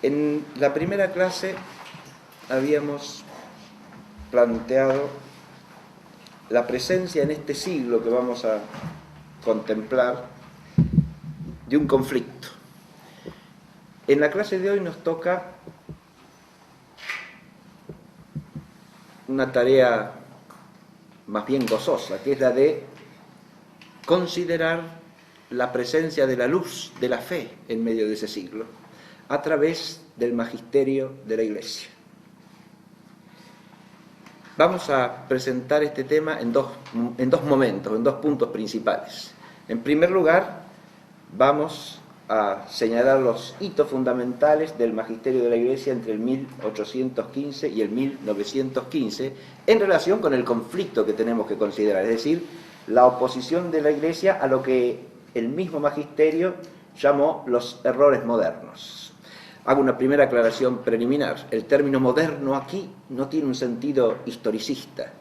En la primera clase habíamos planteado la presencia en este siglo que vamos a contemplar de un conflicto. En la clase de hoy nos toca una tarea más bien gozosa, que es la de considerar la presencia de la luz de la fe en medio de ese siglo, a través del magisterio de la Iglesia. Vamos a presentar este tema en dos momentos, en dos puntos principales. En primer lugar, vamos a señalar los hitos fundamentales del magisterio de la Iglesia entre el 1815 y el 1915 en relación con el conflicto que tenemos que considerar, es decir, la oposición de la Iglesia a lo que el mismo magisterio llamó los errores modernos. Hago una primera aclaración preliminar. El término moderno aquí no tiene un sentido historicista.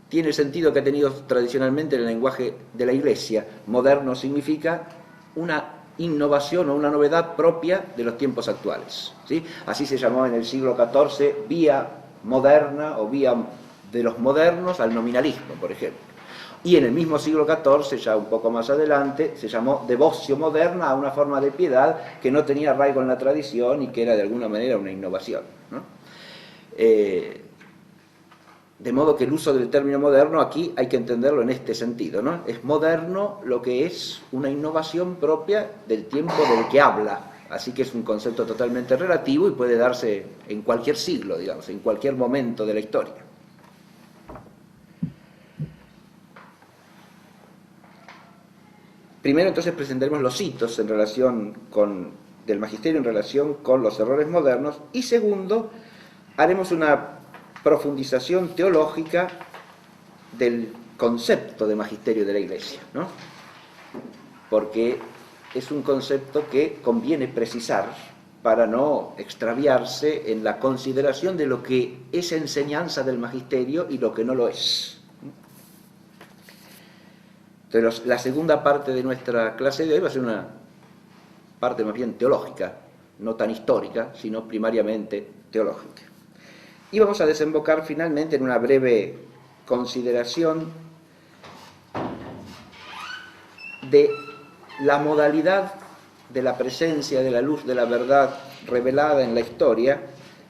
Tiene el sentido que ha tenido tradicionalmente en el lenguaje de la Iglesia. Moderno significa una innovación o una novedad propia de los tiempos actuales, ¿sí? Así se llamó en el siglo XIV vía moderna o vía de los modernos al nominalismo, por ejemplo. Y en el mismo siglo XIV, ya un poco más adelante, se llamó devocio moderna a una forma de piedad que no tenía arraigo en la tradición y que era de alguna manera una innovación, ¿no? De modo que el uso del término moderno aquí hay que entenderlo en este sentido, ¿no? Es moderno lo que es una innovación propia del tiempo del que habla. Así que es un concepto totalmente relativo y puede darse en cualquier siglo, digamos, en cualquier momento de la historia. Primero entonces presentaremos los hitos en relación del magisterio en relación con los errores modernos, y segundo, haremos una profundización teológica del concepto de magisterio de la Iglesia, ¿no? Porque es un concepto que conviene precisar para no extraviarse en la consideración de lo que es enseñanza del magisterio y lo que no lo es. Entonces, la segunda parte de nuestra clase de hoy va a ser una parte más bien teológica, no tan histórica, sino primariamente teológica. Y vamos a desembocar finalmente en una breve consideración de la modalidad de la presencia de la luz de la verdad revelada en la historia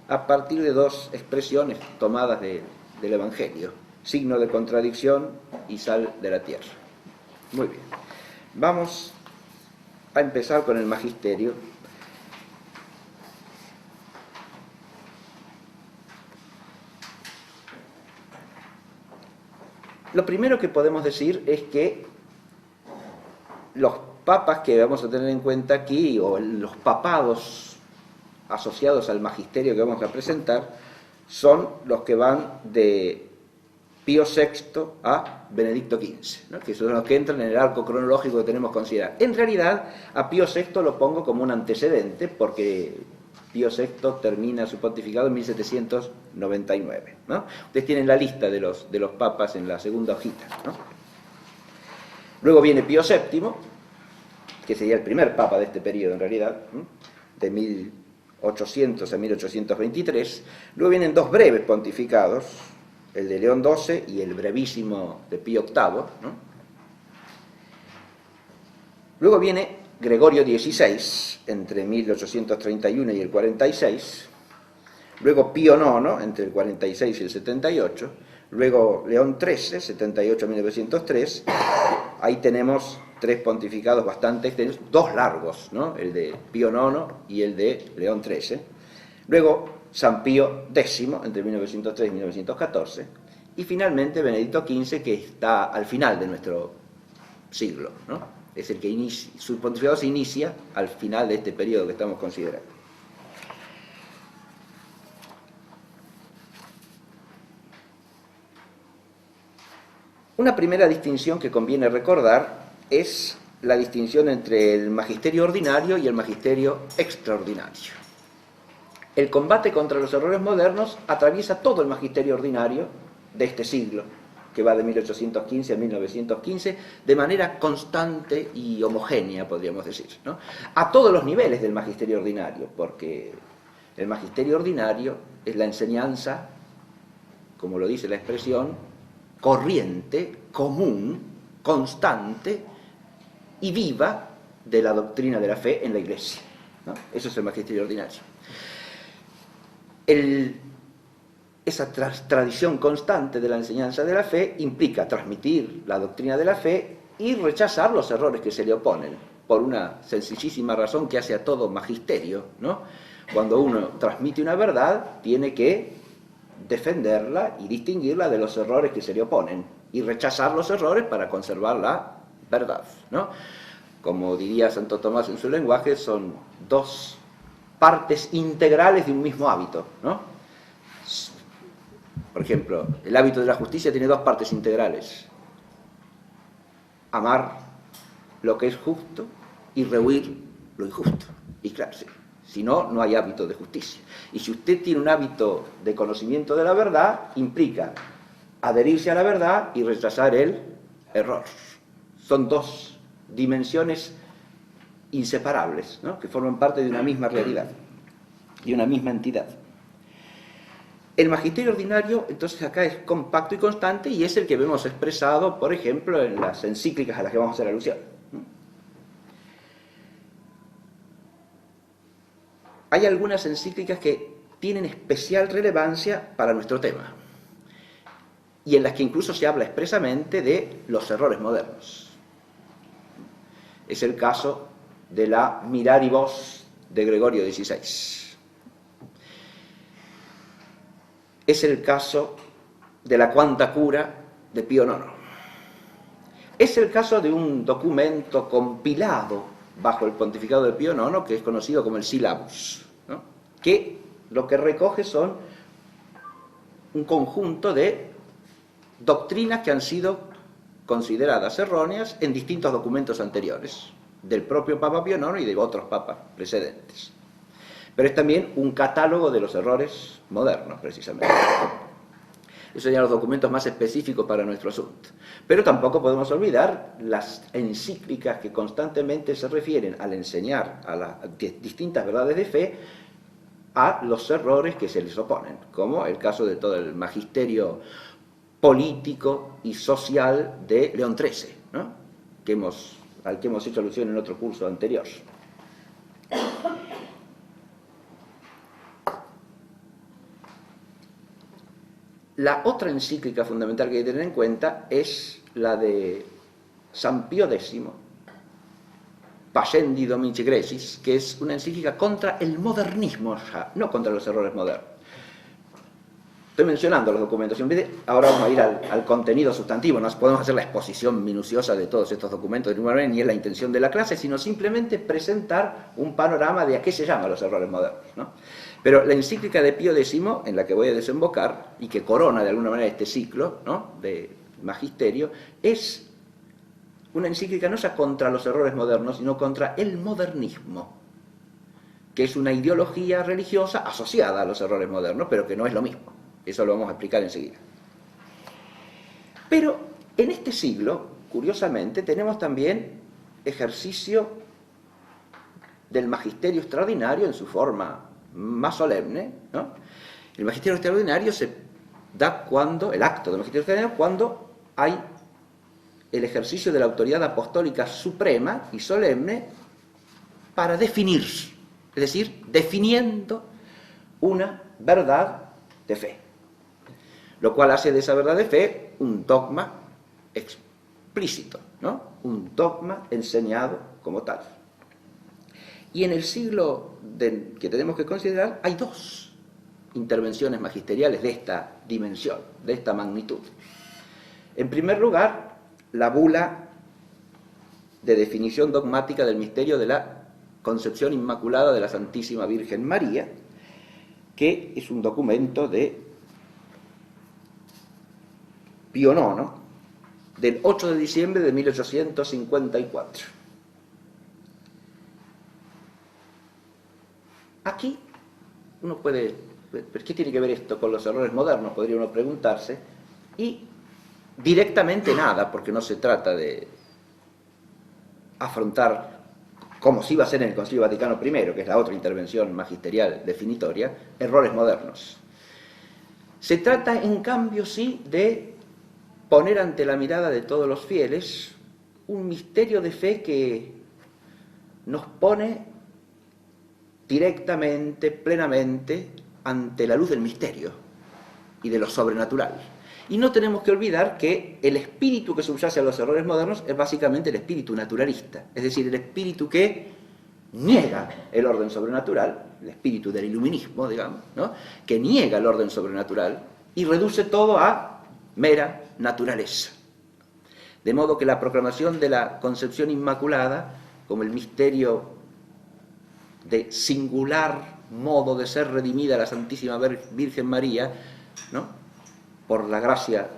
a partir de dos expresiones tomadas del Evangelio: signo de contradicción y sal de la tierra. Muy bien, vamos a empezar con el magisterio. Lo primero que podemos decir es que los papas que vamos a tener en cuenta aquí, o los papados asociados al magisterio que vamos a presentar, son los que van de Pío VI a Benedicto XV, ¿no? Que son los que entran en el arco cronológico que tenemos que considerar. En realidad, a Pío VI lo pongo como un antecedente, porque Pío VI termina su pontificado en 1799, ¿no? Ustedes tienen la lista de los papas en la segunda hojita, ¿no? Luego viene Pío VII, que sería el primer papa de este periodo en realidad, ¿no? De 1800 a 1823. Luego vienen dos breves pontificados, el de León XII y el brevísimo de Pío VIII, ¿no? Luego viene Gregorio XVI, entre 1831 y el 46, luego Pío IX, entre el 46 y el 78, luego León XIII, 78 a 1903, ahí tenemos tres pontificados bastante extensos, dos largos, ¿no? El de Pío IX y el de León XIII, luego San Pío X, entre 1903 y 1914, y finalmente Benedicto XV, que está al final de nuestro siglo, ¿no? Es el que su pontificado se inicia al final de este periodo que estamos considerando. Una primera distinción que conviene recordar es la distinción entre el magisterio ordinario y el magisterio extraordinario. El combate contra los errores modernos atraviesa todo el magisterio ordinario de este siglo, que va de 1815 a 1915, de manera constante y homogénea, podríamos decir, ¿no? A todos los niveles del magisterio ordinario, porque El magisterio ordinario es la enseñanza, como lo dice la expresión, corriente, común, constante y viva de la doctrina de la fe en la Iglesia, ¿no? Eso es el magisterio ordinario. Esa tradición constante de la enseñanza de la fe implica transmitir la doctrina de la fe y rechazar los errores que se le oponen, por una sencillísima razón que hace a todo magisterio, ¿no? Cuando uno transmite una verdad, tiene que defenderla y distinguirla de los errores que se le oponen, y rechazar los errores para conservar la verdad, ¿no? Como diría Santo Tomás en su lenguaje, son dos partes integrales de un mismo hábito, ¿no? Por ejemplo, el hábito de la justicia tiene dos partes integrales: amar lo que es justo y rehuir lo injusto. Y claro, si no, no hay hábito de justicia. Y si usted tiene un hábito de conocimiento de la verdad, implica adherirse a la verdad y rechazar el error. Son dos dimensiones inseparables, ¿no? Que forman parte de una misma realidad, de una misma entidad. El magisterio ordinario, entonces, acá es compacto y constante, y es el que vemos expresado, por ejemplo, en las encíclicas a las que vamos a hacer alusión. Hay algunas encíclicas que tienen especial relevancia para nuestro tema, y en las que incluso se habla expresamente de los errores modernos. Es el caso de la Miraribus de Gregorio XVI. Es el caso de la Quanta Cura de Pío IX. Es el caso de un documento compilado bajo el pontificado de Pío IX que es conocido como el Syllabus, ¿no? Que lo que recoge son un conjunto de doctrinas que han sido consideradas erróneas en distintos documentos anteriores, del propio Papa Pío IX y de otros papas precedentes. Pero es también un catálogo de los errores modernos, precisamente. Esos serían los documentos más específicos para nuestro asunto. Pero tampoco podemos olvidar las encíclicas que constantemente se refieren al enseñar a las distintas verdades de fe a los errores que se les oponen, como el caso de todo el magisterio político y social de León XIII, ¿no? Al que hemos hecho alusión en otro curso anterior. La otra encíclica fundamental que hay que tener en cuenta es la de San Pío X, Pascendi Dominici Greccis, que es una encíclica contra el modernismo, no contra los errores modernos. Estoy mencionando los documentos, y en vez de, ahora vamos a ir al contenido sustantivo, no podemos hacer la exposición minuciosa de todos estos documentos de ninguna manera, ni es la intención de la clase, sino simplemente presentar un panorama de a qué se llaman los errores modernos, ¿no? Pero la encíclica de Pío X, en la que voy a desembocar, y que corona de alguna manera este ciclo, ¿no?, de magisterio, es una encíclica no ya contra los errores modernos, sino contra el modernismo, que es una ideología religiosa asociada a los errores modernos, pero que no es lo mismo. Eso lo vamos a explicar enseguida. Pero en este siglo, curiosamente, tenemos también ejercicio del magisterio extraordinario en su forma más solemne, ¿no? El magisterio extraordinario se da el acto del magisterio extraordinario, cuando hay el ejercicio de la autoridad apostólica suprema y solemne para definir, es decir, definiendo una verdad de fe, lo cual hace de esa verdad de fe un dogma explícito, ¿no?, un dogma enseñado como tal. Y en el siglo que tenemos que considerar hay dos intervenciones magisteriales de esta dimensión, de esta magnitud. En primer lugar, la bula de definición dogmática del misterio de la Concepción Inmaculada de la Santísima Virgen María, que es un documento de Pío IX, del 8 de diciembre de 1854. Aquí uno puede, ¿pero qué tiene que ver esto con los errores modernos?, podría uno preguntarse, y directamente nada, porque no se trata de afrontar como sí va a ser en el Concilio Vaticano I, que es la otra intervención magisterial definitoria, errores modernos. Se trata, en cambio, sí, de poner ante la mirada de todos los fieles un misterio de fe que nos pone directamente, plenamente, ante la luz del misterio y de lo sobrenatural. Y no tenemos que olvidar que el espíritu que subyace a los errores modernos es básicamente el espíritu naturalista, es decir, el espíritu que niega el orden sobrenatural, el espíritu del iluminismo, digamos, ¿no? Que niega el orden sobrenatural y reduce todo a mera naturaleza. De modo que la proclamación de la concepción inmaculada como el misterio de singular modo de ser redimida la Santísima Virgen María, ¿no? Por la gracia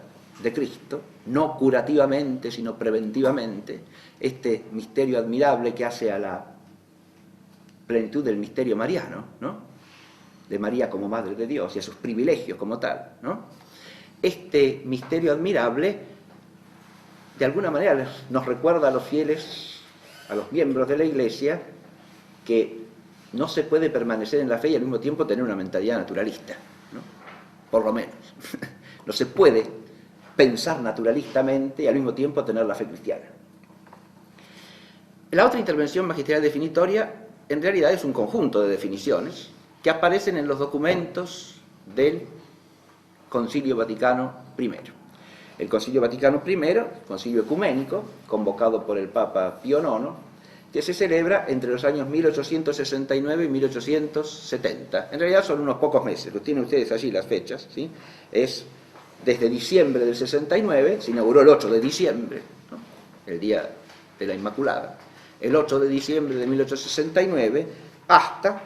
de Cristo, no curativamente, sino preventivamente, este misterio admirable que hace a la plenitud del misterio mariano, ¿no? De María como Madre de Dios y a sus privilegios como tal, ¿no? Este misterio admirable, de alguna manera, nos recuerda a los fieles, a los miembros de la Iglesia, que no se puede permanecer en la fe y al mismo tiempo tener una mentalidad naturalista, ¿no? Por lo menos. No se puede pensar naturalistamente y al mismo tiempo tener la fe cristiana. La otra intervención magisterial definitoria en realidad es un conjunto de definiciones que aparecen en los documentos del Concilio Vaticano I. El Concilio Vaticano I, concilio ecuménico, convocado por el Papa Pío IX, que se celebra entre los años 1869 y 1870. En realidad son unos pocos meses, lo tienen ustedes allí las fechas, ¿sí? Es desde diciembre del 69, se inauguró el 8 de diciembre, ¿no? El día de la Inmaculada, el 8 de diciembre de 1869 hasta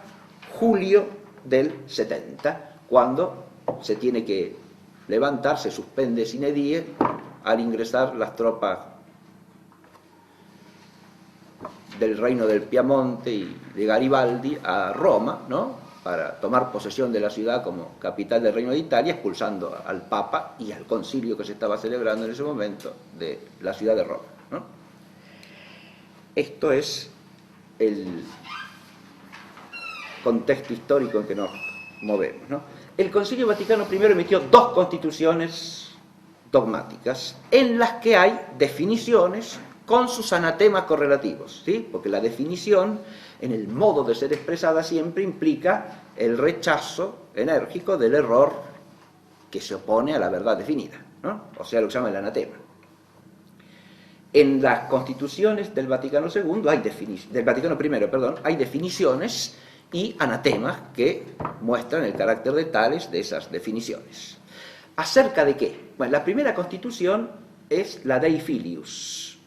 julio del 70, cuando se tiene que levantar, se suspende sine die al ingresar las tropas del reino del Piamonte y de Garibaldi a Roma, ¿no? Para tomar posesión de la ciudad como capital del Reino de Italia, expulsando al Papa y al concilio que se estaba celebrando en ese momento de la ciudad de Roma, ¿no? Esto es el contexto histórico en que nos movemos, ¿no? El Concilio Vaticano I emitió dos constituciones dogmáticas en las que hay definiciones con sus anatemas correlativos, ¿sí? Porque la definición, en el modo de ser expresada, siempre implica el rechazo enérgico del error que se opone a la verdad definida, ¿no? O sea, lo que se llama el anatema. En las constituciones del Vaticano II, del Vaticano I, perdón, hay definiciones y anatemas que muestran el carácter de tales de esas definiciones. ¿Acerca de qué? Bueno, la primera constitución es la Dei Filius.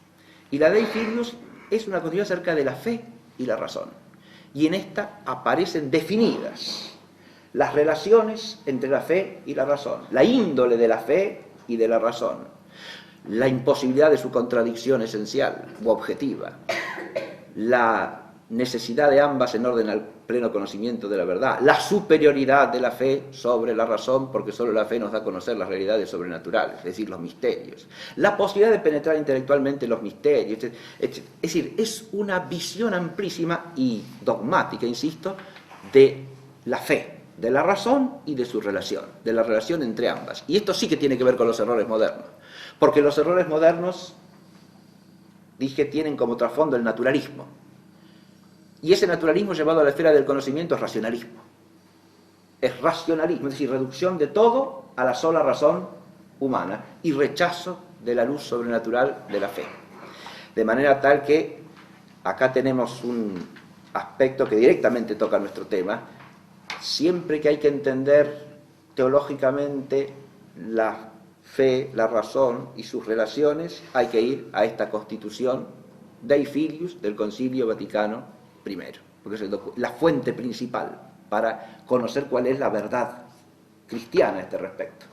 Y la Dei Filius es una constitución acerca de la fe y la razón. Y en esta aparecen definidas las relaciones entre la fe y la razón, la índole de la fe y de la razón, la imposibilidad de su contradicción esencial u objetiva, la necesidad de ambas en orden al pleno conocimiento de la verdad, la superioridad de la fe sobre la razón, porque solo la fe nos da a conocer las realidades sobrenaturales, es decir, los misterios, la posibilidad de penetrar intelectualmente los misterios, es decir, es una visión amplísima y dogmática, insisto, de la fe, de la razón y de su relación, de la relación entre ambas. Y esto sí que tiene que ver con los errores modernos, porque los errores modernos, dije, tienen como trasfondo el naturalismo. Y ese naturalismo llevado a la esfera del conocimiento es racionalismo. Es racionalismo, es decir, reducción de todo a la sola razón humana y rechazo de la luz sobrenatural de la fe. De manera tal que acá tenemos un aspecto que directamente toca nuestro tema. Siempre que hay que entender teológicamente la fe, la razón y sus relaciones, hay que ir a esta constitución Dei Filius del Concilio Vaticano I, porque es la fuente principal para conocer cuál es la verdad cristiana a este respecto.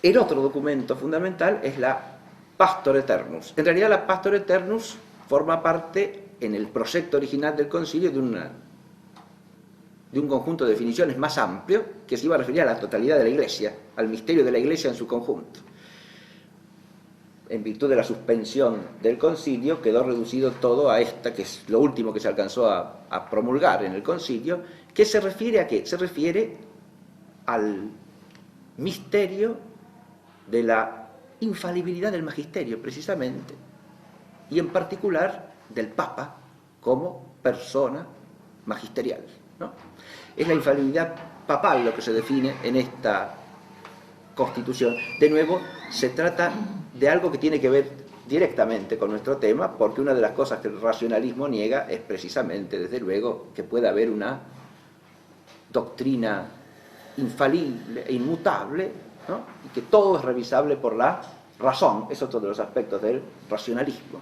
El otro documento fundamental es la Pastor Eternus. En realidad la Pastor Eternus forma parte en el proyecto original del concilio de un conjunto de definiciones más amplio que se iba a referir a la totalidad de la Iglesia, al misterio de la Iglesia en su conjunto. en virtud de la suspensión del concilio, quedó reducido todo a esta, que es lo último que se alcanzó a promulgar en el concilio, que se refiere a qué? Se refiere al misterio de la infalibilidad del magisterio, precisamente, y en particular del Papa como persona magisterial, ¿no? Es la infalibilidad papal lo que se define en esta Constitución. De nuevo, se trata de algo que tiene que ver directamente con nuestro tema, porque una de las cosas que el racionalismo niega es precisamente, desde luego, que pueda haber una doctrina infalible e inmutable, ¿no? Y que todo es revisable por la razón. Es otro de los aspectos del racionalismo.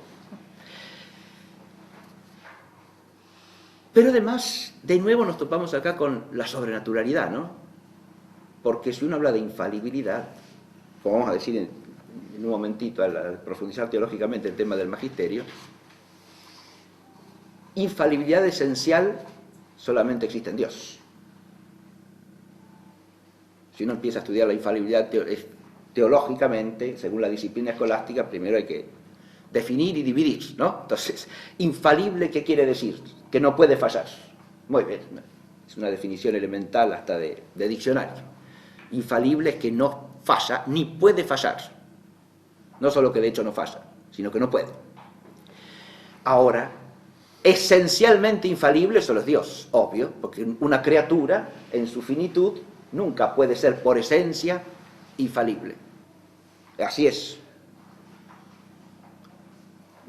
Pero además, de nuevo nos topamos acá con la sobrenaturalidad, ¿no? Porque si uno habla de infalibilidad, como vamos a decir en un momentito al profundizar teológicamente el tema del magisterio, infalibilidad esencial solamente existe en Dios. Si uno empieza a estudiar la infalibilidad teológicamente, según la disciplina escolástica, primero hay que definir y dividir, ¿no? Entonces, infalible, ¿qué quiere decir? Que no puede fallar. Muy bien, es una definición elemental hasta de diccionario. Infalible es que no falla, ni puede fallar. No solo que de hecho no falla, sino que no puede. Ahora, esencialmente infalible solo es Dios, obvio, porque una criatura en su finitud nunca puede ser por esencia infalible. Así es.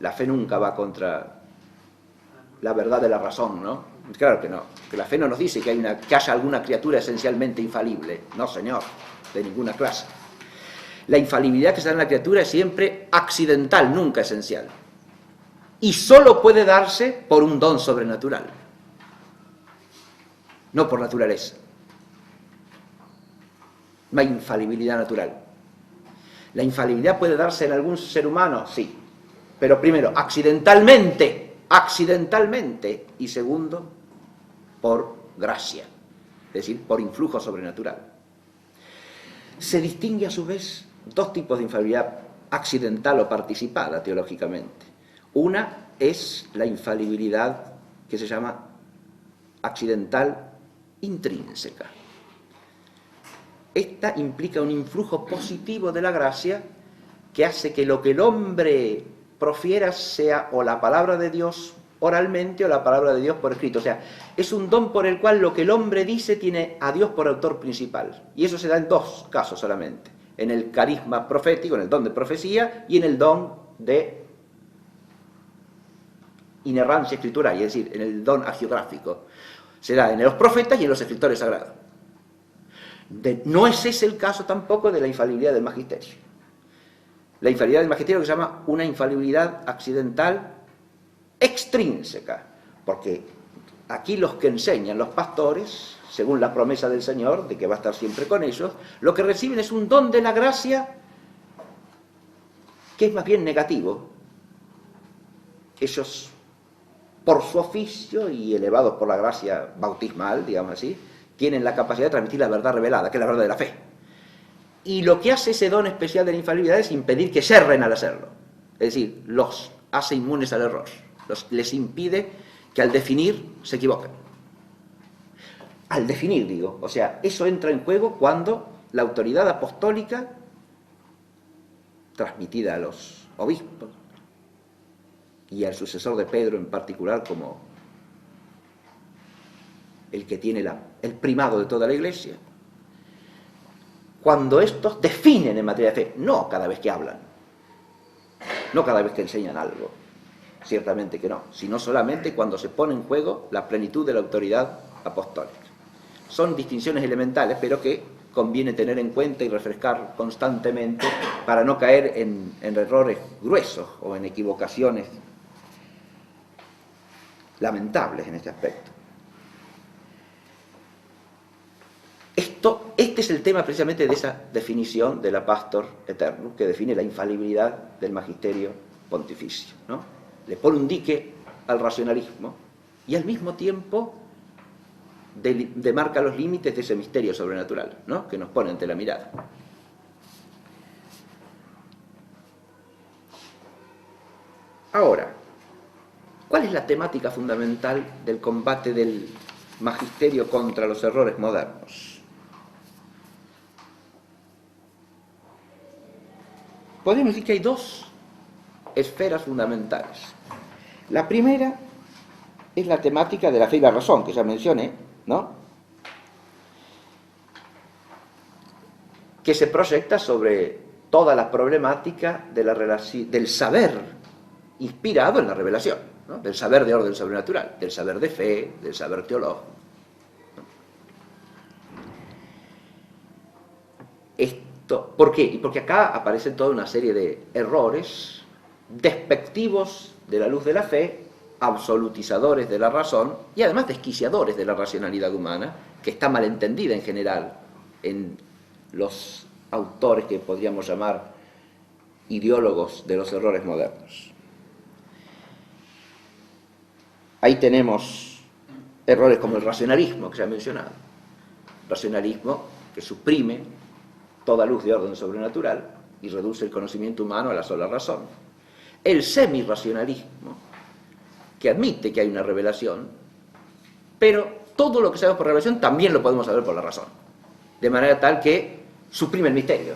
La fe nunca va contra la verdad de la razón, ¿no? Claro que no, que la fe no nos dice que haya alguna criatura esencialmente infalible. No, señor, de ninguna clase. La infalibilidad que se da en la criatura es siempre accidental, nunca esencial. Y solo puede darse por un don sobrenatural, no por naturaleza. No hay infalibilidad natural. La infalibilidad puede darse en algún ser humano, sí, pero primero, accidentalmente, y segundo, por gracia, es decir, por influjo sobrenatural. Se distingue a su vez dos tipos de infalibilidad accidental o participada teológicamente. Una es la infalibilidad que se llama accidental intrínseca. Esta implica un influjo positivo de la gracia que hace que lo que el hombre profiera sea o la palabra de Dios oralmente o la palabra de Dios por escrito. O sea, es un don por el cual lo que el hombre dice tiene a Dios por autor principal. Y eso se da en dos casos solamente. En el carisma profético, en el don de profecía, y en el don de inerrancia escritural, es decir, en el don hagiográfico. Se da en los profetas y en los escritores sagrados. No es ese el caso tampoco de la infalibilidad del magisterio. La infalibilidad del magisterio que se llama una infalibilidad accidental extrínseca, porque aquí los que enseñan, los pastores, según la promesa del Señor, de que va a estar siempre con ellos, lo que reciben es un don de la gracia que es más bien negativo. Ellos, por su oficio y elevados por la gracia bautismal, digamos así, tienen la capacidad de transmitir la verdad revelada, que es la verdad de la fe. Y lo que hace ese don especial de la infalibilidad es impedir que yerren al hacerlo. Es decir, los hace inmunes al error. Les impide que al definir se equivoquen. Al definir, digo. O sea, eso entra en juego cuando la autoridad apostólica, transmitida a los obispos, y al sucesor de Pedro en particular como el que tiene el primado de toda la Iglesia, cuando estos definen en materia de fe, no cada vez que hablan, no cada vez que enseñan algo, ciertamente que no, sino solamente cuando se pone en juego la plenitud de la autoridad apostólica. Son distinciones elementales, pero que conviene tener en cuenta y refrescar constantemente para no caer en errores gruesos o en equivocaciones lamentables en este aspecto. Este es el tema precisamente de esa definición de la Pastor Eternum, que define la infalibilidad del magisterio pontificio, ¿no? Le pone un dique al racionalismo y al mismo tiempo demarca los límites de ese misterio sobrenatural, ¿no? Que nos pone ante la mirada. Ahora, ¿cuál es la temática fundamental del combate del magisterio contra los errores modernos? Podemos decir que hay dos esferas fundamentales. La primera es la temática de la fe y la razón, que ya mencioné, ¿no? Que se proyecta sobre toda la problemática de del saber inspirado en la revelación, ¿no? Del saber de orden sobrenatural, del saber de fe, del saber teológico. ¿Por qué? Y porque acá aparecen toda una serie de errores despectivos de la luz de la fe, absolutizadores de la razón y además desquiciadores de la racionalidad humana, que está malentendida en general en los autores que podríamos llamar ideólogos de los errores modernos. Ahí tenemos errores como el racionalismo, que se ha mencionado. Racionalismo que suprime toda luz de orden sobrenatural y reduce el conocimiento humano a la sola razón. El semirracionalismo, que admite que hay una revelación, pero todo lo que sabemos por revelación también lo podemos saber por la razón. De manera tal que suprime el misterio,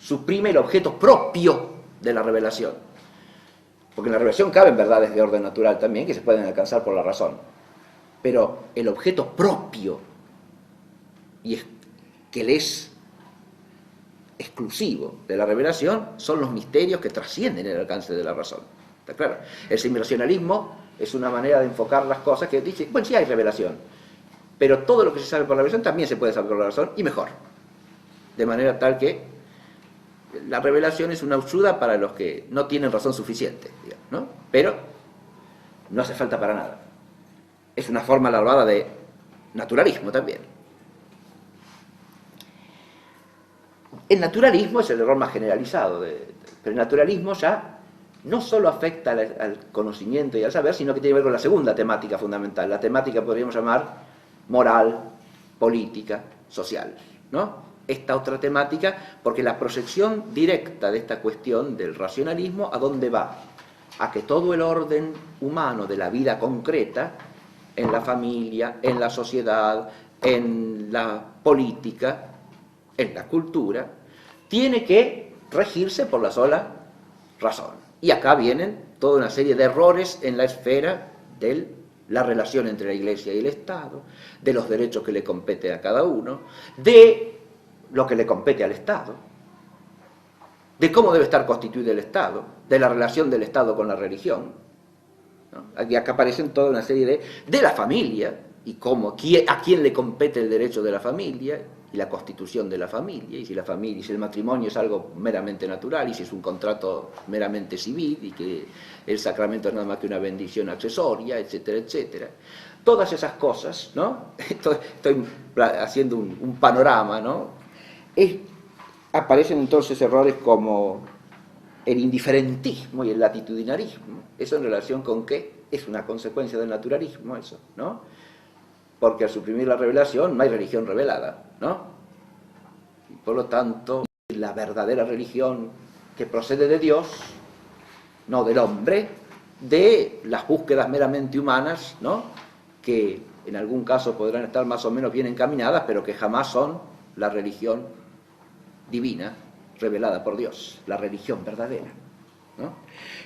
suprime el objeto propio de la revelación. Porque en la revelación caben verdades de orden natural también que se pueden alcanzar por la razón. Pero el objeto propio, y que le es exclusivo de la revelación, son los misterios que trascienden el alcance de la razón. ¿Está claro? El semirracionalismo es una manera de enfocar las cosas que dice, bueno, sí hay revelación, pero todo lo que se sabe por la revelación también se puede saber por la razón, y mejor. De manera tal que la revelación es una ayuda para los que no tienen razón suficiente, digamos, ¿no? Pero no hace falta para nada. Es una forma alargada de naturalismo también. El naturalismo es el error más generalizado, pero el naturalismo ya no solo afecta al conocimiento y al saber, sino que tiene que ver con la segunda temática fundamental, la temática podríamos llamar moral, política, social, ¿no? Esta otra temática, porque la proyección directa de esta cuestión del racionalismo, ¿a dónde va? A que todo el orden humano de la vida concreta, en la familia, en la sociedad, en la política, en la cultura, tiene que regirse por la sola razón. Y acá vienen toda una serie de errores en la esfera de la relación entre la Iglesia y el Estado, de los derechos que le compete a cada uno, de lo que le compete al Estado, de cómo debe estar constituido el Estado, de la relación del Estado con la religión, ¿no? Aquí acá aparecen toda una serie de la familia, y cómo, a quién le compete el derecho de la familia, y la constitución de la familia, y si el matrimonio es algo meramente natural, y si es un contrato meramente civil, y que el sacramento es nada más que una bendición accesoria, etcétera, etcétera. Todas esas cosas, ¿no? Estoy haciendo un panorama, ¿no? Aparecen entonces errores como el indiferentismo y el latitudinarismo. ¿Eso en relación con qué? Es una consecuencia del naturalismo, eso, ¿no? Porque al suprimir la revelación no hay religión revelada, ¿no? Y por lo tanto, la verdadera religión que procede de Dios, no del hombre, de las búsquedas meramente humanas, ¿no? Que en algún caso podrán estar más o menos bien encaminadas, pero que jamás son la religión divina revelada por Dios, la religión verdadera, ¿no?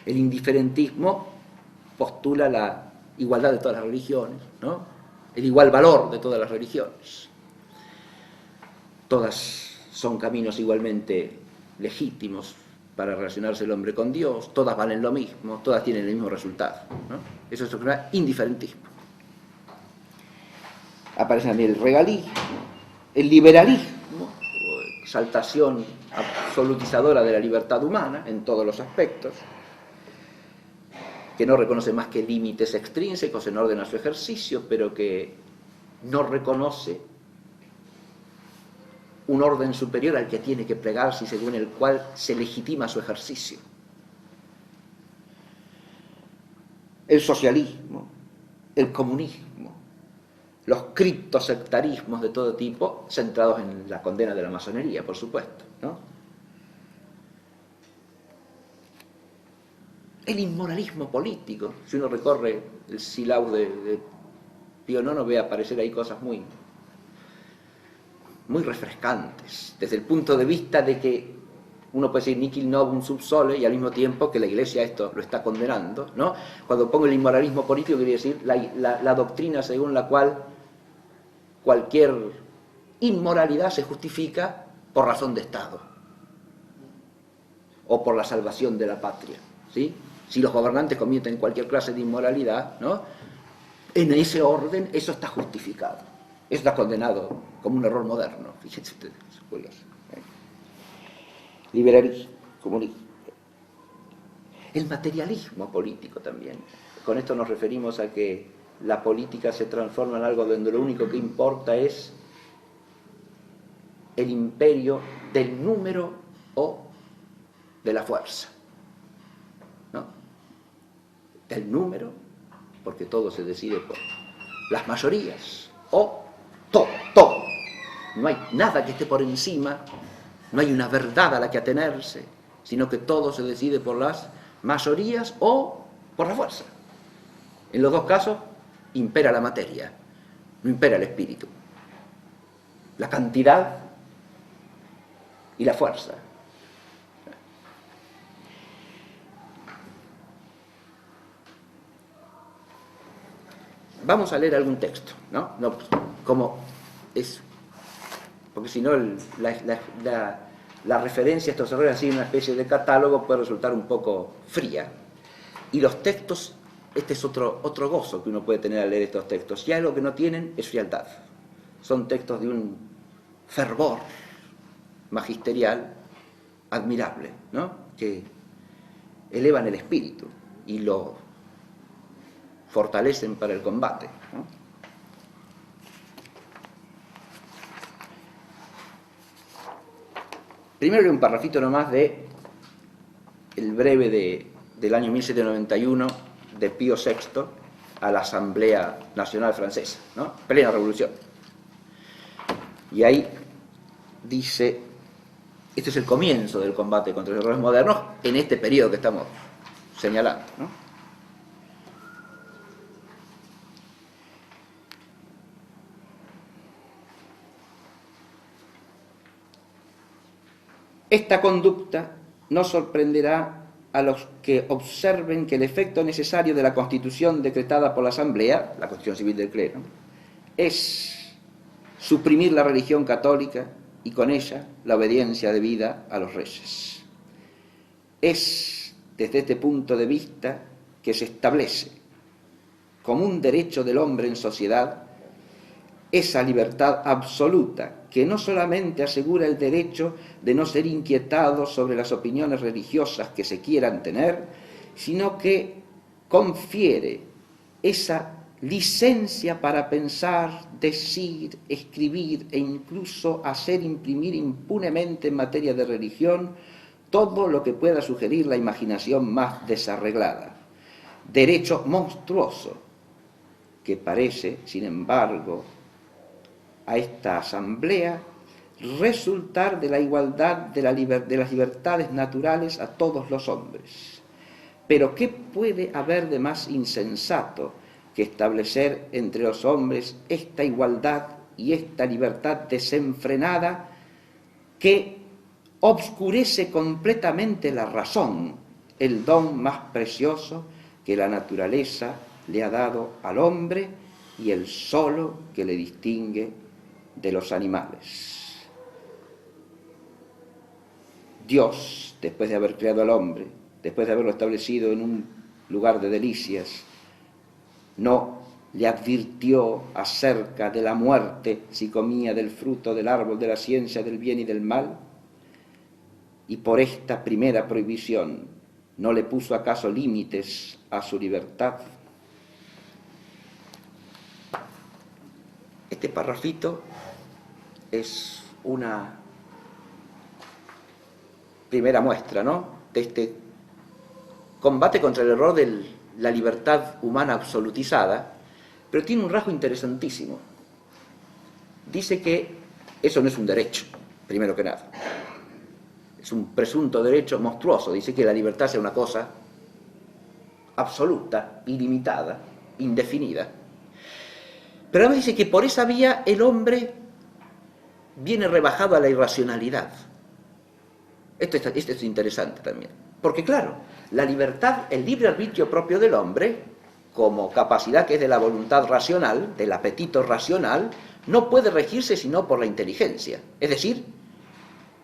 El indiferentismo postula la igualdad de todas las religiones, ¿no? El igual valor de todas las religiones. Todas son caminos igualmente legítimos para relacionarse el hombre con Dios, todas valen lo mismo, todas tienen el mismo resultado, ¿no? Eso es lo que se llama indiferentismo. Aparece también el regalismo, el liberalismo, exaltación absolutizadora de la libertad humana en todos los aspectos, que no reconoce más que límites extrínsecos en orden a su ejercicio, pero que no reconoce un orden superior al que tiene que plegarse y según el cual se legitima su ejercicio. El socialismo, el comunismo, los criptosectarismos de todo tipo, centrados en la condena de la masonería, por supuesto, ¿no? el inmoralismo político. Si uno recorre el Silao de Pío IX, ve aparecer ahí cosas muy refrescantes, desde el punto de vista de que uno puede decir nihil novum sub sole y al mismo tiempo que la Iglesia esto lo está condenando, ¿no? Cuando pongo el inmoralismo político, quiere decir la doctrina según la cual cualquier inmoralidad se justifica por razón de Estado o por la salvación de la patria, ¿sí? Si los gobernantes cometen cualquier clase de inmoralidad, ¿no?, en ese orden eso está justificado. Eso está condenado como un error moderno. Fíjense ustedes, es curioso. Liberalismo, comunismo. El materialismo político también. Con esto nos referimos a que la política se transforma en algo donde lo único que importa es el imperio del número o de la fuerza, ¿no? Del número, porque todo se decide por las mayorías, o todo. No hay nada que esté por encima, no hay una verdad a la que atenerse, sino que todo se decide por las mayorías o por la fuerza. En los dos casos impera la materia, no impera el espíritu, la cantidad y la fuerza. Vamos a leer algún texto, ¿no? Como es, porque si no la referencia a estos errores así en una especie de catálogo puede resultar un poco fría. Y los textos, este es otro gozo que uno puede tener al leer estos textos. Y algo que no tienen es frialdad. Son textos de un fervor magisterial admirable, ¿no?, que elevan el espíritu y lo fortalecen para el combate, ¿no? Primero leo un parrafito nomás de el breve del año 1791 de Pío VI a la Asamblea Nacional Francesa, ¿no?, plena revolución. Y ahí dice, este es el comienzo del combate contra los errores modernos en este periodo que estamos señalando, ¿no? Esta conducta no sorprenderá a los que observen que el efecto necesario de la Constitución decretada por la Asamblea, la Constitución Civil del Clero, es suprimir la religión católica y con ella la obediencia debida a los reyes. Es desde este punto de vista que se establece como un derecho del hombre en sociedad esa libertad absoluta que no solamente asegura el derecho de no ser inquietado sobre las opiniones religiosas que se quieran tener, sino que confiere esa licencia para pensar, decir, escribir e incluso hacer imprimir impunemente en materia de religión todo lo que pueda sugerir la imaginación más desarreglada. Derecho monstruoso que parece, sin embargo, a esta asamblea resultar de la igualdad de las libertades naturales a todos los hombres. Pero ¿qué puede haber de más insensato que establecer entre los hombres esta igualdad y esta libertad desenfrenada que obscurece completamente la razón, el don más precioso que la naturaleza le ha dado al hombre y el solo que le distingue de los animales? Dios, después de haber creado al hombre, después de haberlo establecido en un lugar de delicias, no le advirtió acerca de la muerte si comía del fruto del árbol de la ciencia del bien y del mal, y por esta primera prohibición no le puso acaso límites a su libertad. Este parrafito es una primera muestra, ¿no?, de este combate contra el error de la libertad humana absolutizada, pero tiene un rasgo interesantísimo. Dice que eso no es un derecho, primero que nada. Es un presunto derecho monstruoso. Dice que la libertad sea una cosa absoluta, ilimitada, indefinida. Pero además dice que por esa vía el hombre viene rebajado a la irracionalidad. Esto es interesante también. Porque claro, la libertad, el libre arbitrio propio del hombre, como capacidad que es de la voluntad racional, del apetito racional, no puede regirse sino por la inteligencia. Es decir,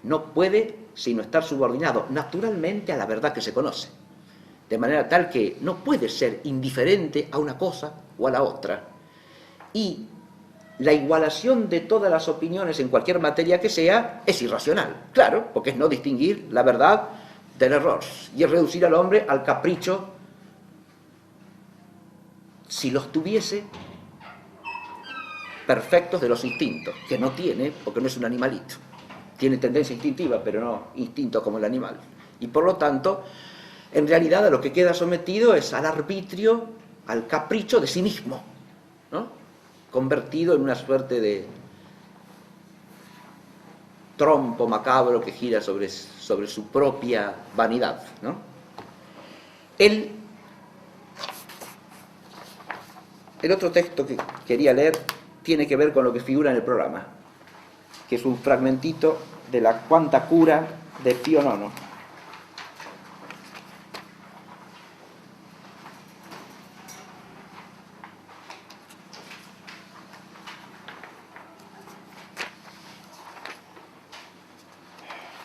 no puede sino estar subordinado naturalmente a la verdad que se conoce. De manera tal que no puede ser indiferente a una cosa o a la otra. Y la igualación de todas las opiniones en cualquier materia que sea es irracional. Claro, porque es no distinguir la verdad del error. Y es reducir al hombre al capricho, si los tuviese, perfectos de los instintos, que no tiene, porque no es un animalito. Tiene tendencia instintiva, pero no instinto como el animal. Y por lo tanto, en realidad a lo que queda sometido es al arbitrio, al capricho de sí mismo, ¿no? Convertido en una suerte de trompo macabro que gira sobre su propia vanidad, ¿no? El otro texto que quería leer tiene que ver con lo que figura en el programa, que es un fragmentito de la Quanta Cura de Pío IX.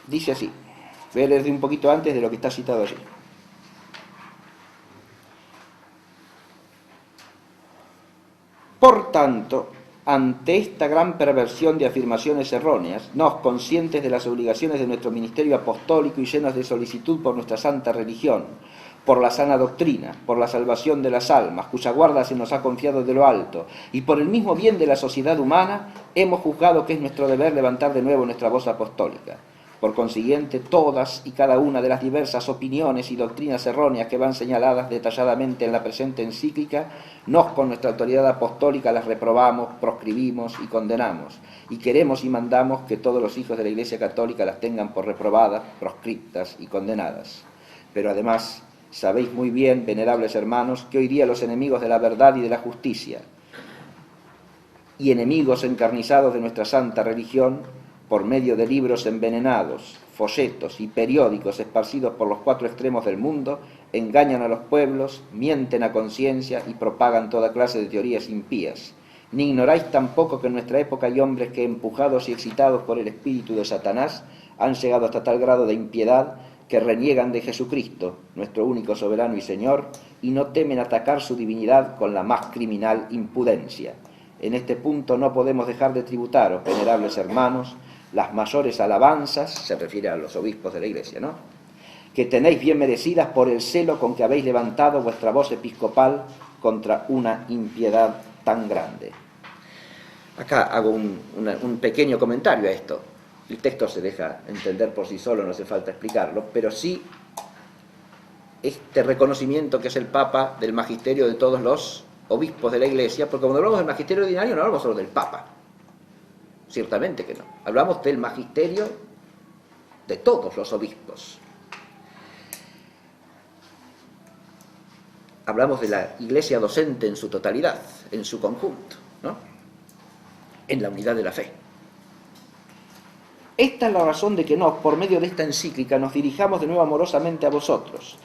Dice así, voy a leer un poquito antes de lo que está citado allí. Por tanto, ante esta gran perversión de afirmaciones erróneas, nos, conscientes de las obligaciones de nuestro ministerio apostólico y llenos de solicitud por nuestra santa religión, por la sana doctrina, por la salvación de las almas, cuya guarda se nos ha confiado de lo alto, y por el mismo bien de la sociedad humana, hemos juzgado que es nuestro deber levantar de nuevo nuestra voz apostólica. Por consiguiente, todas y cada una de las diversas opiniones y doctrinas erróneas que van señaladas detalladamente en la presente encíclica, nos con nuestra autoridad apostólica las reprobamos, proscribimos y condenamos, y queremos y mandamos que todos los hijos de la Iglesia Católica las tengan por reprobadas, proscriptas y condenadas. Pero además, sabéis muy bien, venerables hermanos, que hoy día los enemigos de la verdad y de la justicia, y enemigos encarnizados de nuestra santa religión, por medio de libros envenenados, folletos y periódicos esparcidos por los 4 extremos del mundo, engañan a los pueblos, mienten a conciencia y propagan toda clase de teorías impías. Ni ignoráis tampoco que en nuestra época hay hombres que, empujados y excitados por el espíritu de Satanás, han llegado hasta tal grado de impiedad que reniegan de Jesucristo, nuestro único soberano y Señor, y no temen atacar su divinidad con la más criminal impudencia. En este punto no podemos dejar de tributaros, venerables hermanos, las mayores alabanzas, se refiere a los obispos de la Iglesia, ¿no?, que tenéis bien merecidas por el celo con que habéis levantado vuestra voz episcopal contra una impiedad tan grande. Acá hago un pequeño comentario a esto. El texto se deja entender por sí solo, no hace falta explicarlo, pero sí este reconocimiento que es el Papa del magisterio de todos los obispos de la Iglesia, porque cuando hablamos del magisterio ordinario no hablamos solo del Papa. Ciertamente que no. Hablamos del magisterio de todos los obispos. Hablamos de la Iglesia docente en su totalidad, en su conjunto, ¿no?, en la unidad de la fe. Esta es la razón de que nos, por medio de esta encíclica, nos dirijamos de nuevo amorosamente a vosotros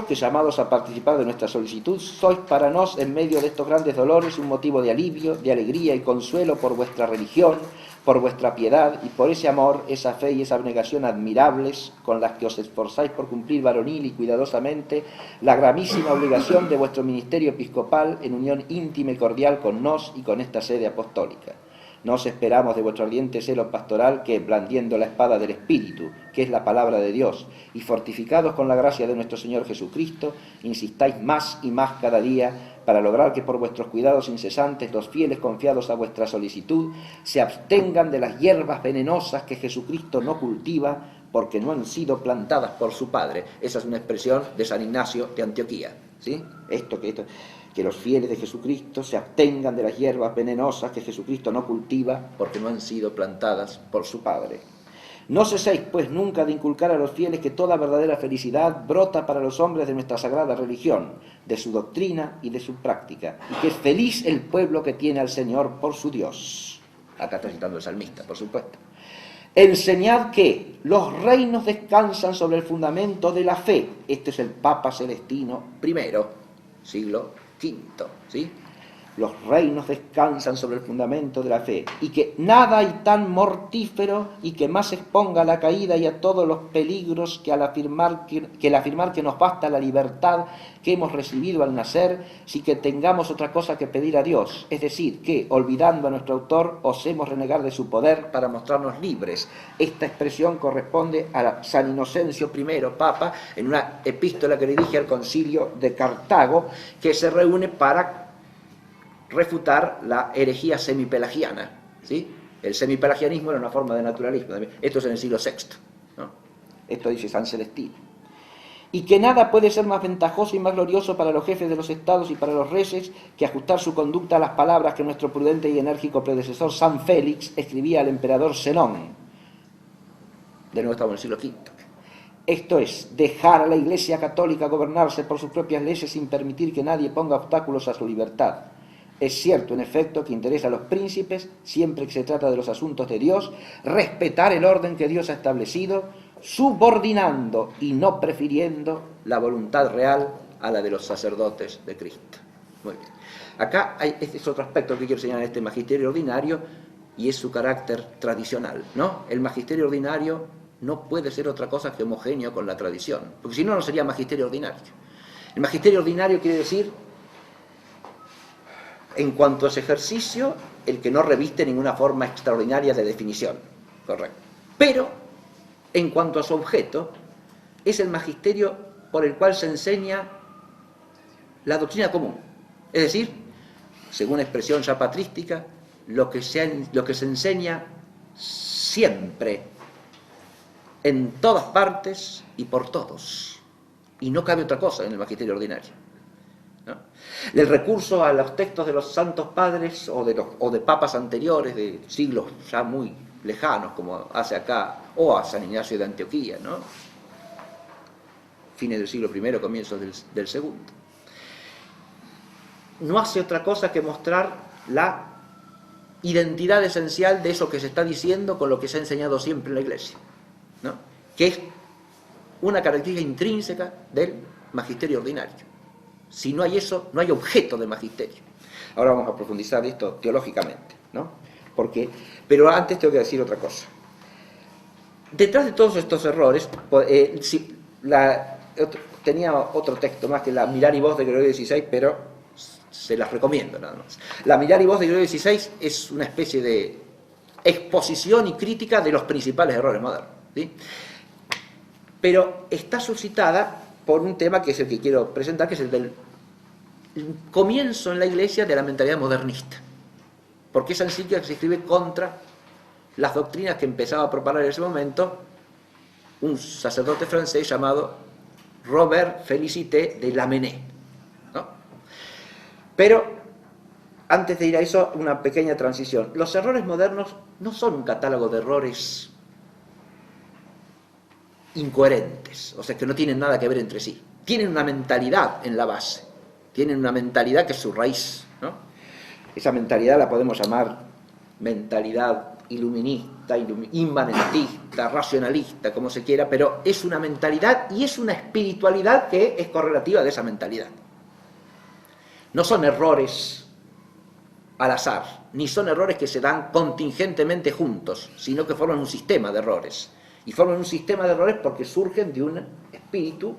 que, llamados a participar de nuestra solicitud, sois para nos, en medio de estos grandes dolores, un motivo de alivio, de alegría y consuelo por vuestra religión, por vuestra piedad y por ese amor, esa fe y esa abnegación admirables con las que os esforzáis por cumplir varonil y cuidadosamente la gravísima obligación de vuestro ministerio episcopal en unión íntima y cordial con nos y con esta sede apostólica. Nos esperamos de vuestro ardiente celo pastoral que, blandiendo la espada del Espíritu, que es la palabra de Dios, y fortificados con la gracia de nuestro Señor Jesucristo, insistáis más y más cada día para lograr que por vuestros cuidados incesantes los fieles confiados a vuestra solicitud se abstengan de las hierbas venenosas que Jesucristo no cultiva porque no han sido plantadas por su Padre. Esa es una expresión de San Ignacio de Antioquía, ¿sí? Que los fieles de Jesucristo se abstengan de las hierbas venenosas que Jesucristo no cultiva porque no han sido plantadas por su Padre. No ceséis, pues, nunca de inculcar a los fieles que toda verdadera felicidad brota para los hombres de nuestra sagrada religión, de su doctrina y de su práctica, y que es feliz el pueblo que tiene al Señor por su Dios. Acá está citando el salmista, por supuesto. Enseñad que los reinos descansan sobre el fundamento de la fe. Este es el Papa Celestino I, siglo V, ¿sí? Los reinos descansan sobre el fundamento de la fe, y que nada hay tan mortífero y que más exponga a la caída y a todos los peligros que el afirmar que nos basta la libertad que hemos recibido al nacer, si que tengamos otra cosa que pedir a Dios, es decir, que, olvidando a nuestro autor, osemos renegar de su poder para mostrarnos libres. Esta expresión corresponde a San Inocencio I, Papa, en una epístola que le dirige al concilio de Cartago, que se reúne para refutar la herejía semipelagiana, ¿sí? El semipelagianismo era una forma de naturalismo. Esto es en el siglo VI, ¿no? Esto dice San Celestino. Y que nada puede ser más ventajoso y más glorioso para los jefes de los estados y para los reyes que ajustar su conducta a las palabras que nuestro prudente y enérgico predecesor San Félix escribía al emperador Zenón. De nuevo estamos en el siglo V. Esto es, dejar a la Iglesia católica gobernarse por sus propias leyes sin permitir que nadie ponga obstáculos a su libertad. Es cierto, en efecto, que interesa a los príncipes, siempre que se trata de los asuntos de Dios, respetar el orden que Dios ha establecido, subordinando y no prefiriendo la voluntad real a la de los sacerdotes de Cristo. Muy bien. Acá este es otro aspecto que quiero señalar en este magisterio ordinario, y es su carácter tradicional, ¿no? El magisterio ordinario no puede ser otra cosa que homogéneo con la tradición, porque si no, no sería magisterio ordinario. El magisterio ordinario quiere decir, en cuanto a ese ejercicio, el que no reviste ninguna forma extraordinaria de definición, correcto. Pero, en cuanto a su objeto, es el magisterio por el cual se enseña la doctrina común. Es decir, según expresión ya patrística, lo que se enseña siempre, en todas partes y por todos. Y no cabe otra cosa en el magisterio ordinario, ¿no? El recurso a los textos de los santos padres o de papas anteriores, de siglos ya muy lejanos, como hace acá, o a San Ignacio de Antioquía, ¿no? Fines del siglo I, comienzos del segundo. No hace otra cosa que mostrar la identidad esencial de eso que se está diciendo con lo que se ha enseñado siempre en la Iglesia, ¿no? Que es una característica intrínseca del magisterio ordinario. Si no hay eso, no hay objeto de magisterio. Ahora vamos a profundizar esto teológicamente, ¿no? Pero antes tengo que decir otra cosa. Detrás de todos estos errores, tenía otro texto más que la Mirar y Voz de Gregorio XVI, pero se las recomiendo nada más. La Mirar y Voz de Gregorio XVI es una especie de exposición y crítica de los principales errores modernos, ¿sí? Pero está suscitada por un tema que es el que quiero presentar, que es el del comienzo en la Iglesia de la mentalidad modernista. Porque esa encíclica se escribe contra las doctrinas que empezaba a propagar en ese momento un sacerdote francés llamado Robert Félicité de Lamennais, ¿no? Pero, antes de ir a eso, una pequeña transición. Los errores modernos no son un catálogo de errores incoherentes, o sea, que no tienen nada que ver entre sí. Tienen una mentalidad en la base, tienen una mentalidad que es su raíz, ¿no? Esa mentalidad la podemos llamar mentalidad iluminista, inmanentista, racionalista, como se quiera, pero es una mentalidad y es una espiritualidad que es correlativa de esa mentalidad. No son errores al azar, ni son errores que se dan contingentemente juntos, sino que forman un sistema de errores. Y forman un sistema de errores porque surgen de un espíritu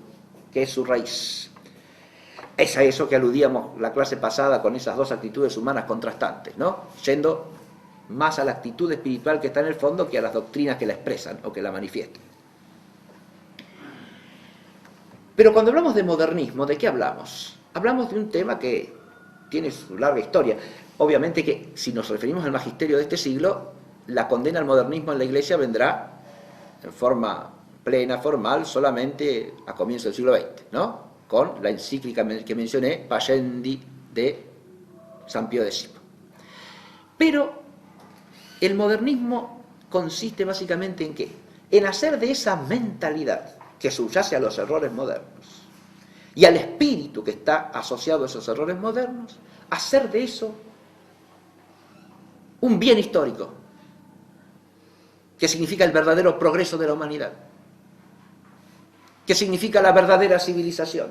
que es su raíz. Es a eso que aludíamos la clase pasada con esas dos actitudes humanas contrastantes, ¿no? Yendo más a la actitud espiritual que está en el fondo que a las doctrinas que la expresan o que la manifiestan. Pero cuando hablamos de modernismo, ¿de qué hablamos? Hablamos de un tema que tiene su larga historia. Obviamente que si nos referimos al magisterio de este siglo, la condena al modernismo en la Iglesia vendrá en forma plena, formal, solamente a comienzos del siglo XX, ¿no? Con la encíclica que mencioné, Pascendi, de San Pío X. Pero el modernismo consiste básicamente en ¿qué? en hacer de esa mentalidad que subyace a los errores modernos y al espíritu que está asociado a esos errores modernos, hacer de eso un bien histórico, que significa el verdadero progreso de la humanidad, que significa la verdadera civilización.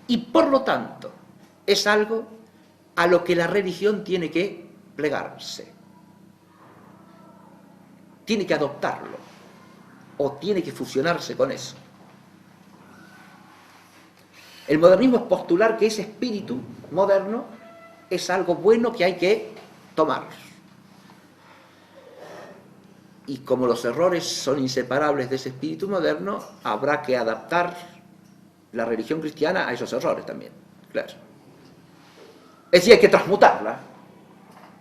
Y por lo tanto, es algo a lo que la religión tiene que plegarse, tiene que adoptarlo, o tiene que fusionarse con eso. El modernismo es postular que ese espíritu moderno es algo bueno que hay que tomar. Y como los errores son inseparables de ese espíritu moderno, habrá que adaptar la religión cristiana a esos errores también, claro. Es decir, hay que transmutarla,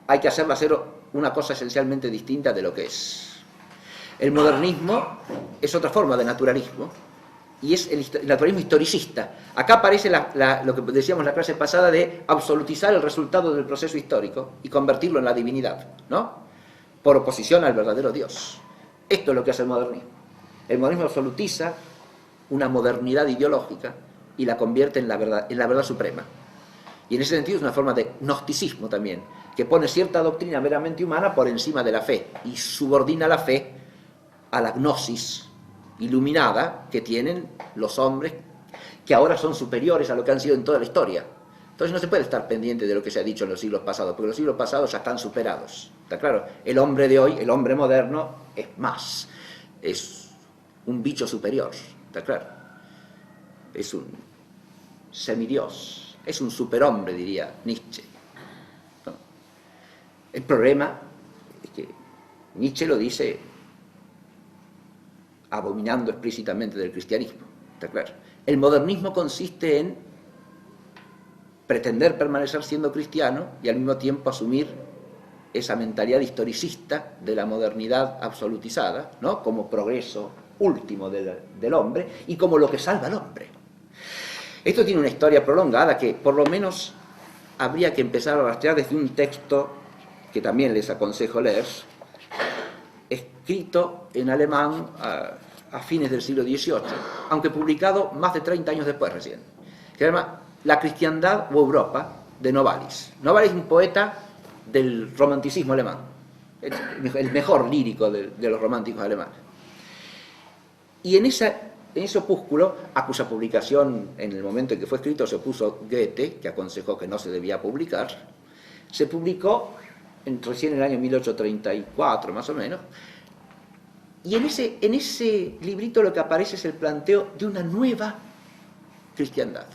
hay que hacerla ser una cosa esencialmente distinta de lo que es. El modernismo es otra forma de naturalismo, y es el naturalismo historicista. Acá aparece lo que decíamos en la clase pasada de absolutizar el resultado del proceso histórico y convertirlo en la divinidad, ¿no? Por oposición al verdadero Dios. Esto es lo que hace el modernismo. El modernismo absolutiza una modernidad ideológica y la convierte en la verdad suprema. Y en ese sentido es una forma de gnosticismo también, que pone cierta doctrina meramente humana por encima de la fe y subordina la fe a la gnosis iluminada que tienen los hombres que ahora son superiores a lo que han sido en toda la historia. Entonces no se puede estar pendiente de lo que se ha dicho en los siglos pasados, porque los siglos pasados ya están superados. ¿Está claro? El hombre de hoy, el hombre moderno, es más. Es un bicho superior. ¿Está claro? Es un semidios. Es un superhombre, diría Nietzsche. ¿No? El problema es que Nietzsche lo dice abominando explícitamente del cristianismo. ¿Está claro? El modernismo consiste en pretender permanecer siendo cristiano y al mismo tiempo asumir esa mentalidad historicista de la modernidad absolutizada, ¿no? Como progreso último del hombre y como lo que salva al hombre. Esto tiene una historia prolongada que por lo menos habría que empezar a rastrear desde un texto que también les aconsejo leer, escrito en alemán a fines del siglo XVIII, aunque publicado más de 30 años después recién, que se llama La cristiandad o Europa, de Novalis. Novalis es un poeta del romanticismo alemán, el mejor lírico de los románticos alemanes. Y en ese opúsculo, a cuya publicación en el momento en que fue escrito se opuso Goethe, que aconsejó que no se debía publicar, se publicó recién en el año 1834 más o menos, y en ese librito lo que aparece es el planteo de una nueva cristiandad.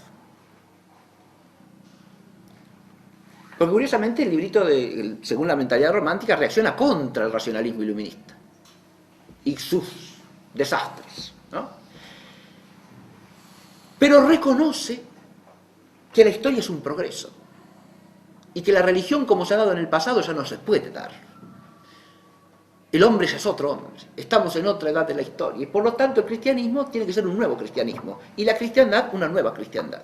Porque curiosamente el librito, según la mentalidad romántica, reacciona contra el racionalismo iluminista y sus desastres, ¿no? Pero reconoce que la historia es un progreso y que la religión como se ha dado en el pasado ya no se puede dar. El hombre ya es otro hombre, estamos en otra edad de la historia y por lo tanto el cristianismo tiene que ser un nuevo cristianismo y la cristiandad una nueva cristiandad.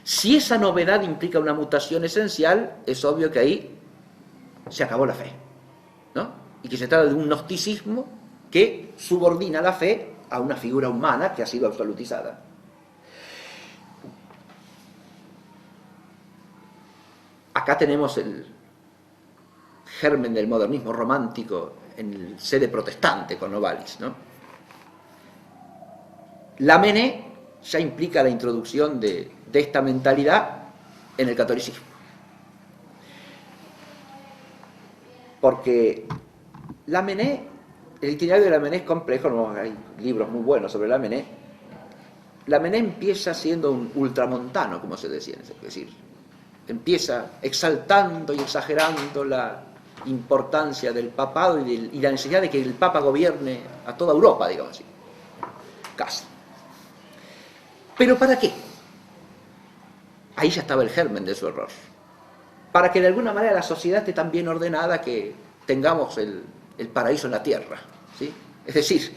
Si esa novedad implica una mutación esencial, es obvio que ahí se acabó la fe, ¿no? Y que se trata de un gnosticismo que subordina la fe a una figura humana que ha sido absolutizada. Acá tenemos el germen del modernismo romántico en el sede protestante con Novalis, ¿no? Lamennais ya implica la introducción de esta mentalidad en el catolicismo. Porque Lamennais, el itinerario de Lamennais es complejo, ¿no? Hay libros muy buenos sobre Lamennais. Lamennais empieza siendo un ultramontano, como se decía, es decir, empieza exaltando y exagerando la importancia del papado y la necesidad de que el Papa gobierne a toda Europa, digamos así. Casi. ¿Pero para qué? Ahí ya estaba el germen de su error. Para que de alguna manera la sociedad esté tan bien ordenada que tengamos el paraíso en la tierra, ¿sí? Es decir,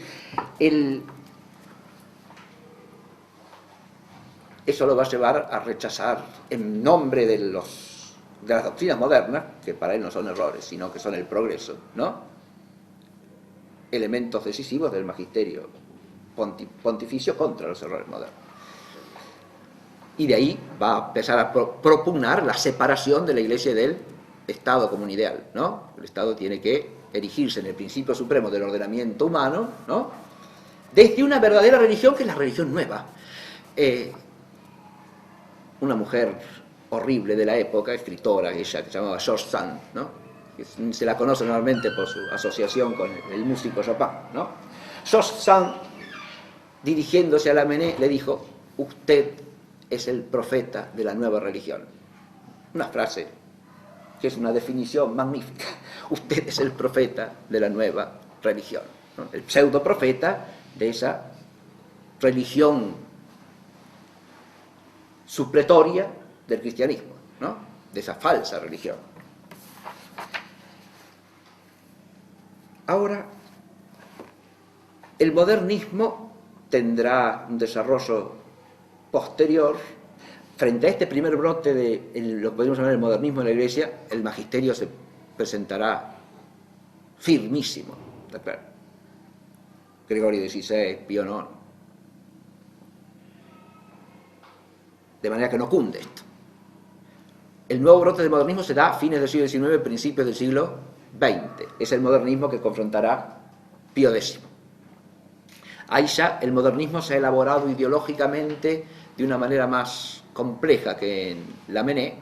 eso lo va a llevar a rechazar en nombre de las doctrinas modernas, que para él no son errores, sino que son el progreso, ¿no? elementos decisivos del magisterio pontificio contra los errores modernos. Y de ahí va a empezar a propugnar la separación de la Iglesia del Estado como un ideal, ¿no? El Estado tiene que erigirse en el principio supremo del ordenamiento humano, ¿no? Desde una verdadera religión que es la religión nueva. Una mujer horrible de la época, escritora, ella que se llamaba George Sand, ¿no? Que se la conoce normalmente por su asociación con el músico Chopin, ¿no? George Sand, dirigiéndose a Lamennais, le dijo: usted es el profeta de la nueva religión. Una frase que es una definición magnífica. Usted es el profeta de la nueva religión, ¿no? El pseudo profeta de esa religión supletoria del cristianismo, ¿no? De esa falsa religión. Ahora, el modernismo tendrá un desarrollo posterior. Frente a este primer brote de lo que podemos llamar el modernismo en la Iglesia, el magisterio se presentará firmísimo, ¿está claro? Gregorio XVI, Pío IX. De manera que no cunde esto. El nuevo brote del modernismo se da a fines del siglo XIX, principios del siglo XX. Es el modernismo que confrontará Pío X. Ahí ya el modernismo se ha elaborado ideológicamente de una manera más compleja que en Lamennais,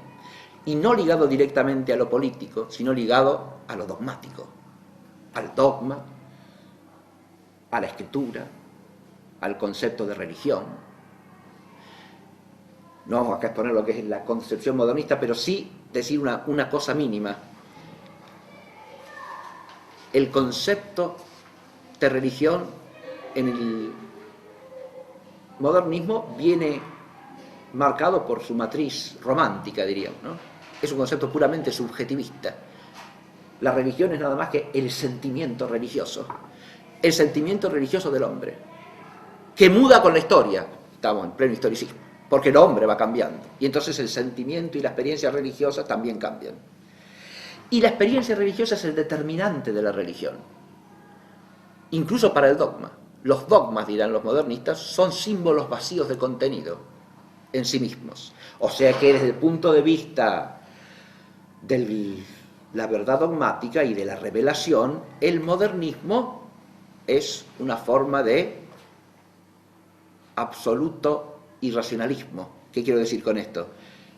y no ligado directamente a lo político, sino ligado a lo dogmático, al dogma, a la escritura, al concepto de religión. No vamos acá a exponer lo que es la concepción modernista, pero sí decir una cosa mínima. El concepto de religión en el modernismo viene marcado por su matriz romántica, diríamos, ¿no? Es un concepto puramente subjetivista. La religión es nada más que el sentimiento religioso del hombre, que muda con la historia. Estamos en pleno historicismo, porque el hombre va cambiando, y entonces el sentimiento y la experiencia religiosa también cambian. Y la experiencia religiosa es el determinante de la religión, incluso para el dogma. Los dogmas, dirán los modernistas, son símbolos vacíos de contenido en sí mismos. O sea que desde el punto de vista de la verdad dogmática y de la revelación, el modernismo es una forma de absoluto irracionalismo. ¿Qué quiero decir con esto?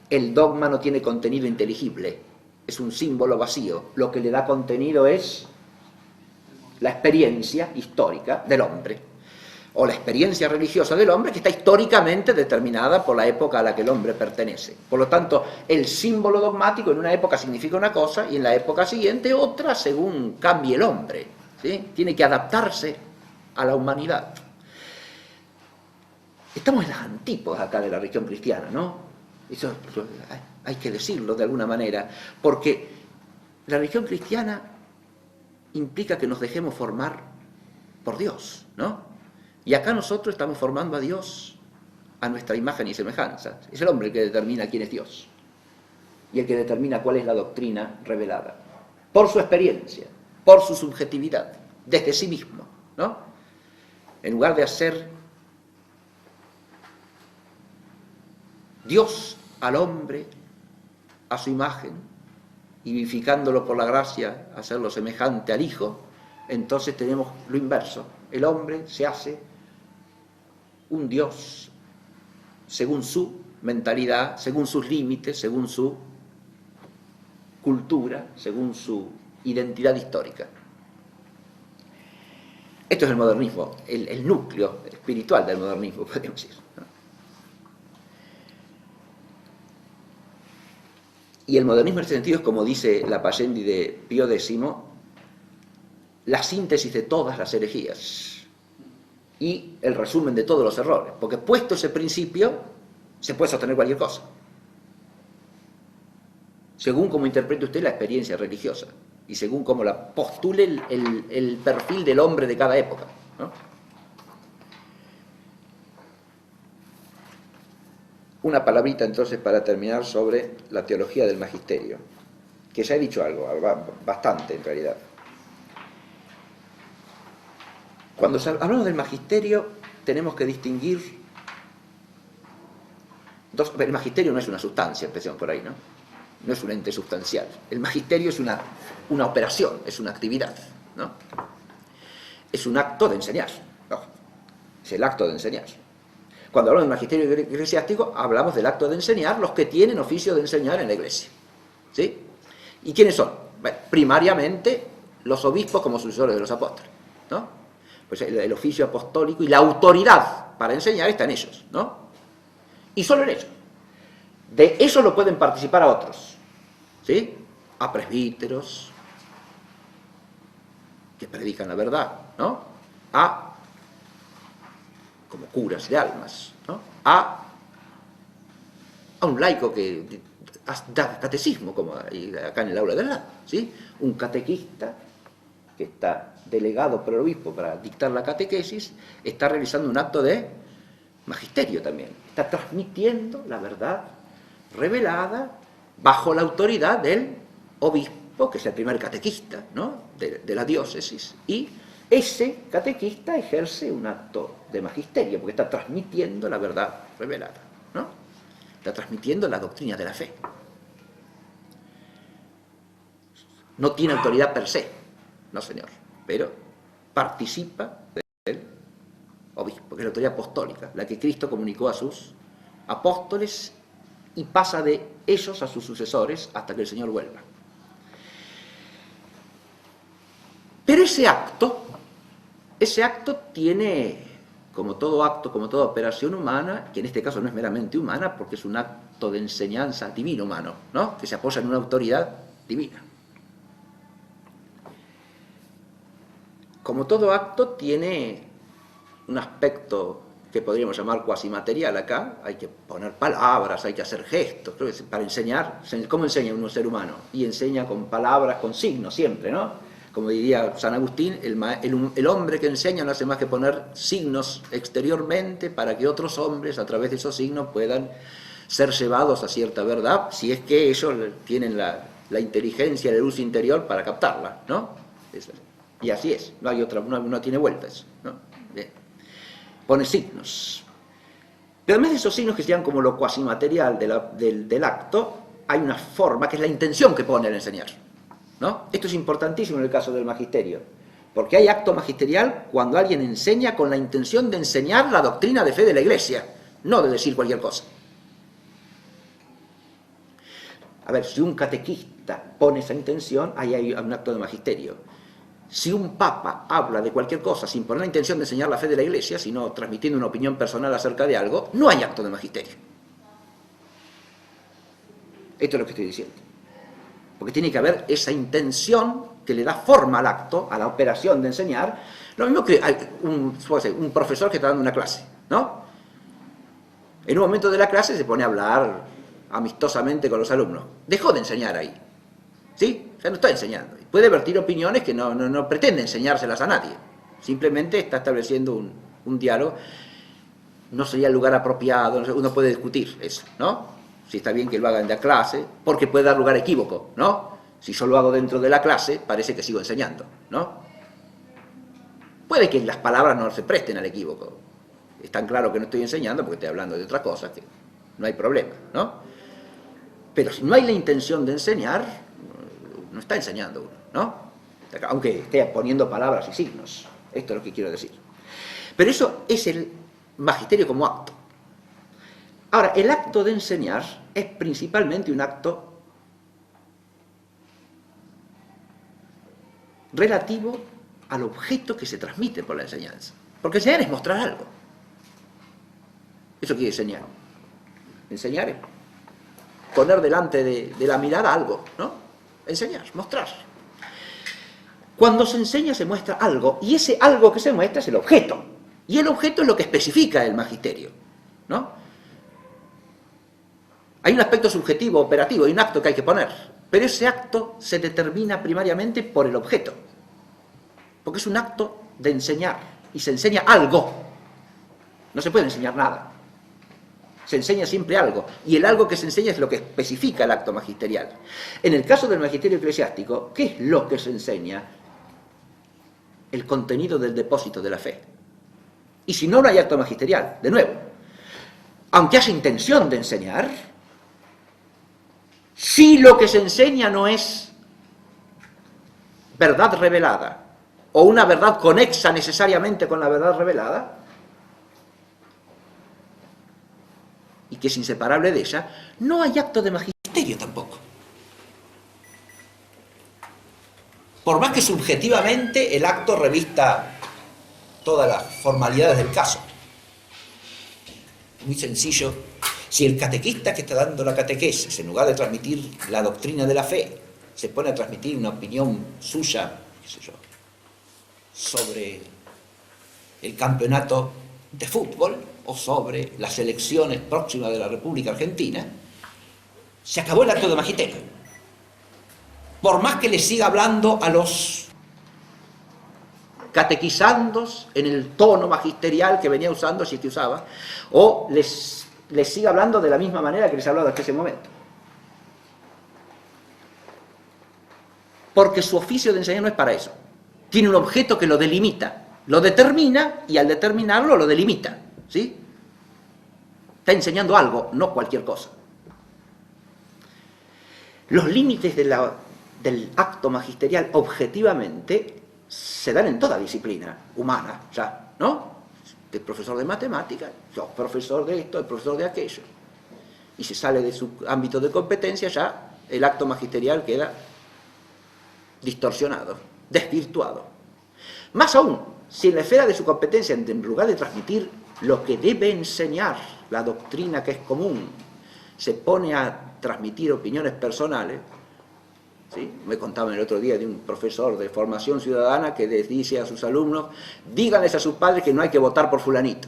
El dogma no tiene contenido inteligible, es un símbolo vacío. Lo que le da contenido es la experiencia histórica del hombre, o la experiencia religiosa del hombre, que está históricamente determinada por la época a la que el hombre pertenece. Por lo tanto, el símbolo dogmático en una época significa una cosa y en la época siguiente otra, según cambie el hombre, ¿sí? Tiene que adaptarse a la humanidad. Estamos en las antípodas acá de la religión cristiana, ¿no? Eso hay que decirlo de alguna manera, porque la religión cristiana implica que nos dejemos formar por Dios, ¿no? Y acá nosotros estamos formando a Dios a nuestra imagen y semejanza. Es el hombre el que determina quién es Dios y el que determina cuál es la doctrina revelada, por su experiencia, por su subjetividad, desde sí mismo, ¿no? En lugar de hacer Dios al hombre a su imagen y vivificándolo por la gracia, hacerlo semejante al Hijo, entonces tenemos lo inverso. El hombre se hace un Dios según su mentalidad, según sus límites, según su cultura, según su identidad histórica. Esto es el modernismo, el núcleo espiritual del modernismo, podríamos decir, ¿no? Y el modernismo en este sentido es, como dice la Pascendi de Pío X, la síntesis de todas las herejías y el resumen de todos los errores, porque puesto ese principio se puede sostener cualquier cosa, según como interprete usted la experiencia religiosa y según como la postule el perfil del hombre de cada época, ¿no? Una palabrita entonces para terminar sobre la teología del magisterio, que ya he dicho algo, bastante en realidad. Cuando hablamos del magisterio, tenemos que distinguir dos. El magisterio no es una sustancia, empecemos por ahí, ¿no? No es un ente sustancial. El magisterio es una operación, es una actividad, ¿no? Es un acto de enseñar, ¿no? Es el acto de enseñar. Cuando hablamos del magisterio eclesiástico, hablamos del acto de enseñar los que tienen oficio de enseñar en la iglesia, ¿sí? ¿Y quiénes son? Bueno, primariamente los obispos como sucesores de los apóstoles, ¿no? Pues el oficio apostólico y la autoridad para enseñar está en ellos, ¿no? Y solo en ellos. De eso lo pueden participar a otros, ¿sí? A presbíteros que predican la verdad, ¿no? Como curas de almas, ¿no? A un laico que da catecismo, como acá en el aula del lado, ¿sí? Un catequista que está delegado por el obispo para dictar la catequesis, está realizando un acto de magisterio también. Está transmitiendo la verdad revelada bajo la autoridad del obispo, que es el primer catequista, ¿no? de la diócesis. Y ese catequista ejerce un acto de magisterio, porque está transmitiendo la verdad revelada, ¿no? Está transmitiendo la doctrina de la fe. No tiene autoridad per se, no señor, pero participa del obispo, que es la autoridad apostólica, la que Cristo comunicó a sus apóstoles y pasa de ellos a sus sucesores hasta que el Señor vuelva. Pero ese acto tiene, como todo acto, como toda operación humana, que en este caso no es meramente humana, porque es un acto de enseñanza divino humano, ¿no? Que se apoya en una autoridad divina. Como todo acto tiene un aspecto que podríamos llamar cuasi material acá, hay que poner palabras, hay que hacer gestos, creo que para enseñar. ¿Cómo enseña un ser humano? Y enseña con palabras, con signos siempre, ¿no? Como diría San Agustín, el hombre que enseña no hace más que poner signos exteriormente para que otros hombres a través de esos signos puedan ser llevados a cierta verdad, si es que ellos tienen la inteligencia, la luz interior para captarla, ¿no? Y así es, no hay otra, no tiene vueltas, ¿no? Bien. Pone signos. Pero además de esos signos que sean como lo cuasi material del acto, hay una forma que es la intención que pone al enseñar, ¿no? Esto es importantísimo en el caso del magisterio, porque hay acto magisterial cuando alguien enseña con la intención de enseñar la doctrina de fe de la Iglesia, no de decir cualquier cosa. A ver, si un catequista pone esa intención, ahí hay un acto de magisterio. Si un papa habla de cualquier cosa sin poner la intención de enseñar la fe de la Iglesia, sino transmitiendo una opinión personal acerca de algo, no hay acto de magisterio. Esto es lo que estoy diciendo. Porque tiene que haber esa intención que le da forma al acto, a la operación de enseñar. Lo mismo que un profesor que está dando una clase, ¿no? En un momento de la clase se pone a hablar amistosamente con los alumnos. Dejó de enseñar ahí, ¿sí? Ya no está enseñando. Puede vertir opiniones que no pretende enseñárselas a nadie. Simplemente está estableciendo un diálogo. No sería el lugar apropiado, uno puede discutir eso, ¿no? Si está bien que lo haga en la clase, porque puede dar lugar a equívoco, ¿no? Si yo lo hago dentro de la clase, parece que sigo enseñando, ¿no? Puede que las palabras no se presten al equívoco. Es tan claro que no estoy enseñando porque estoy hablando de otra cosa, que no hay problema, ¿no? Pero si no hay la intención de enseñar, no está enseñando uno, ¿no? Aunque esté poniendo palabras y signos. Esto es lo que quiero decir. Pero eso es el magisterio como acto. Ahora, el acto de enseñar es principalmente un acto relativo al objeto que se transmite por la enseñanza. Porque enseñar es mostrar algo. Eso quiere enseñar. Enseñar es poner delante de la mirada algo, ¿no? Enseñar, mostrar. Cuando se enseña se muestra algo, y ese algo que se muestra es el objeto. Y el objeto es lo que especifica el magisterio, ¿no? Hay un aspecto subjetivo, operativo, hay un acto que hay que poner, pero ese acto se determina primariamente por el objeto, porque es un acto de enseñar, y se enseña algo. No se puede enseñar nada. Se enseña siempre algo, y el algo que se enseña es lo que especifica el acto magisterial. En el caso del magisterio eclesiástico, ¿qué es lo que se enseña? el contenido del depósito de la fe. Y si no, no hay acto magisterial. De nuevo, aunque haya intención de enseñar, si lo que se enseña no es verdad revelada, o una verdad conexa necesariamente con la verdad revelada, y que es inseparable de ella, no hay acto de magisterio tampoco. Por más que subjetivamente el acto revista todas las formalidades del caso. Muy sencillo. Si el catequista que está dando la catequesis, en lugar de transmitir la doctrina de la fe, se pone a transmitir una opinión suya, qué sé yo, sobre el campeonato de fútbol o sobre las elecciones próximas de la República Argentina, se acabó el acto de magisterio. Por más que le siga hablando a los catequizandos en el tono magisterial que venía usando, si es que usaba, o les siga hablando de la misma manera que les ha hablado hasta ese momento. Porque su oficio de enseñar no es para eso. Tiene un objeto que lo delimita, lo determina y al determinarlo lo delimita, ¿sí? Está enseñando algo, no cualquier cosa. Los límites del acto magisterial objetivamente se dan en toda disciplina humana, ya, ¿no? El profesor de matemáticas, yo profesor de esto, el profesor de aquello. Y se sale de su ámbito de competencia, ya el acto magisterial queda distorsionado, desvirtuado. Más aún, si en la esfera de su competencia, en lugar de transmitir lo que debe enseñar, la doctrina que es común, se pone a transmitir opiniones personales, ¿sí? Me contaban el otro día de un profesor de formación ciudadana que les dice a sus alumnos, díganles a sus padres que no hay que votar por fulanito.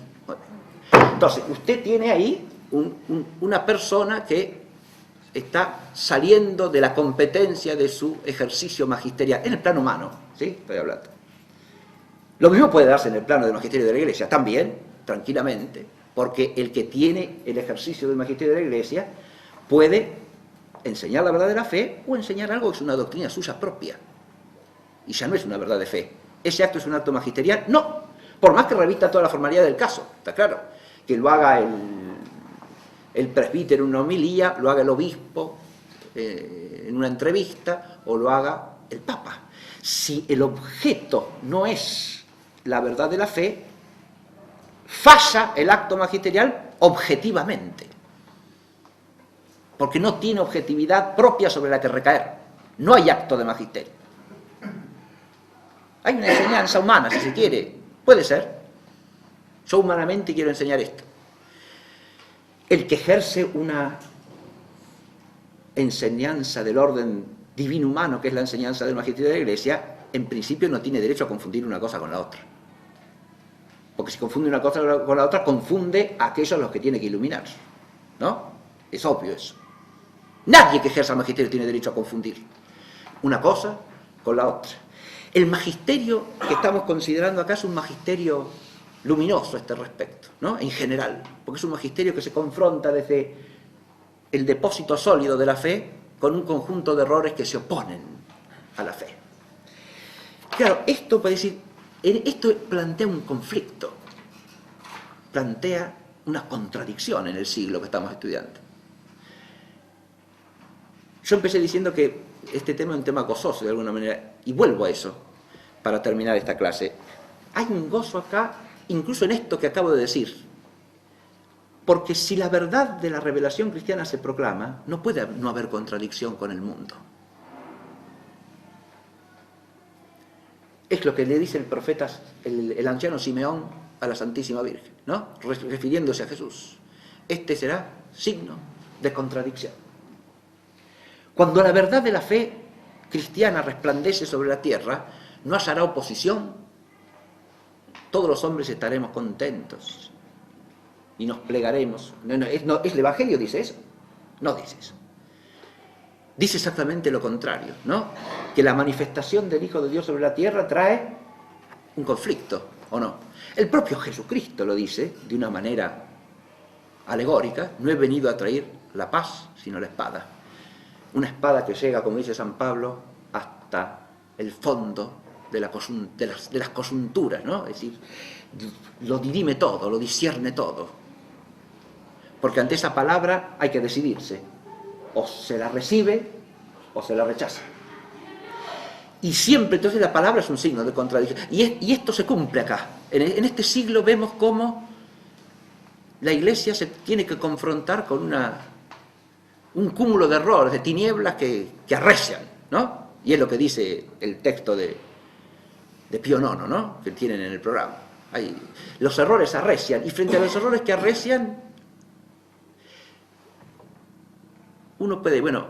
Entonces, usted tiene ahí una persona que está saliendo de la competencia de su ejercicio magisterial, en el plano humano, ¿sí? Estoy hablando. Lo mismo puede darse en el plano del magisterio de la Iglesia, también, tranquilamente, porque el que tiene el ejercicio del magisterio de la Iglesia puede enseñar la verdad de la fe o enseñar algo que es una doctrina suya propia. Y ya no es una verdad de fe. ¿Ese acto es un acto magisterial? No, por más que revista toda la formalidad del caso, está claro. Que lo haga el presbítero en una homilía, lo haga el obispo en una entrevista o lo haga el papa. Si el objeto no es la verdad de la fe, falla el acto magisterial objetivamente, porque no tiene objetividad propia sobre la que recaer. No hay acto de magisterio. Hay una enseñanza humana, si se quiere, puede ser. Yo humanamente quiero enseñar esto. El que ejerce una enseñanza del orden divino humano, que es la enseñanza del magisterio de la Iglesia, en principio no tiene derecho a confundir una cosa con la otra. Porque si confunde una cosa con la otra, confunde a aquellos a los que tiene que iluminar, ¿no? Es obvio eso. Nadie que ejerza el magisterio tiene derecho a confundir una cosa con la otra. El magisterio que estamos considerando acá es un magisterio luminoso a este respecto, ¿no? En general, porque es un magisterio que se confronta desde el depósito sólido de la fe con un conjunto de errores que se oponen a la fe. Claro, esto puede decir, esto plantea un conflicto, plantea una contradicción en el siglo que estamos estudiando. Yo empecé diciendo que este tema es un tema gozoso de alguna manera, y vuelvo a eso para terminar esta clase. Hay un gozo acá, incluso en esto que acabo de decir, porque si la verdad de la revelación cristiana se proclama, no puede no haber contradicción con el mundo. Es lo que le dice el profeta, el anciano Simeón a la Santísima Virgen, ¿no? Refiriéndose a Jesús. Este será signo de contradicción. Cuando la verdad de la fe cristiana resplandece sobre la tierra, no hallará oposición. Todos los hombres estaremos contentos y nos plegaremos. ¿Es el Evangelio dice eso? No dice eso. Dice exactamente lo contrario, ¿no? Que la manifestación del Hijo de Dios sobre la tierra trae un conflicto, ¿o no? El propio Jesucristo lo dice de una manera alegórica: no he venido a traer la paz, sino la espada. Una espada que llega, como dice San Pablo, hasta el fondo de las coyunturas, ¿no? Es decir, lo dirime todo, lo discierne todo. Porque ante esa palabra hay que decidirse. O se la recibe o se la rechaza. Y siempre entonces la palabra es un signo de contradicción. Y esto se cumple acá. En este siglo vemos cómo la Iglesia se tiene que confrontar con un cúmulo de errores, de tinieblas que arrecian, ¿no? Y es lo que dice el texto de Pío IX, ¿no? Que tienen en el programa. Los errores arrecian, y frente a los errores que arrecian, uno puede, bueno,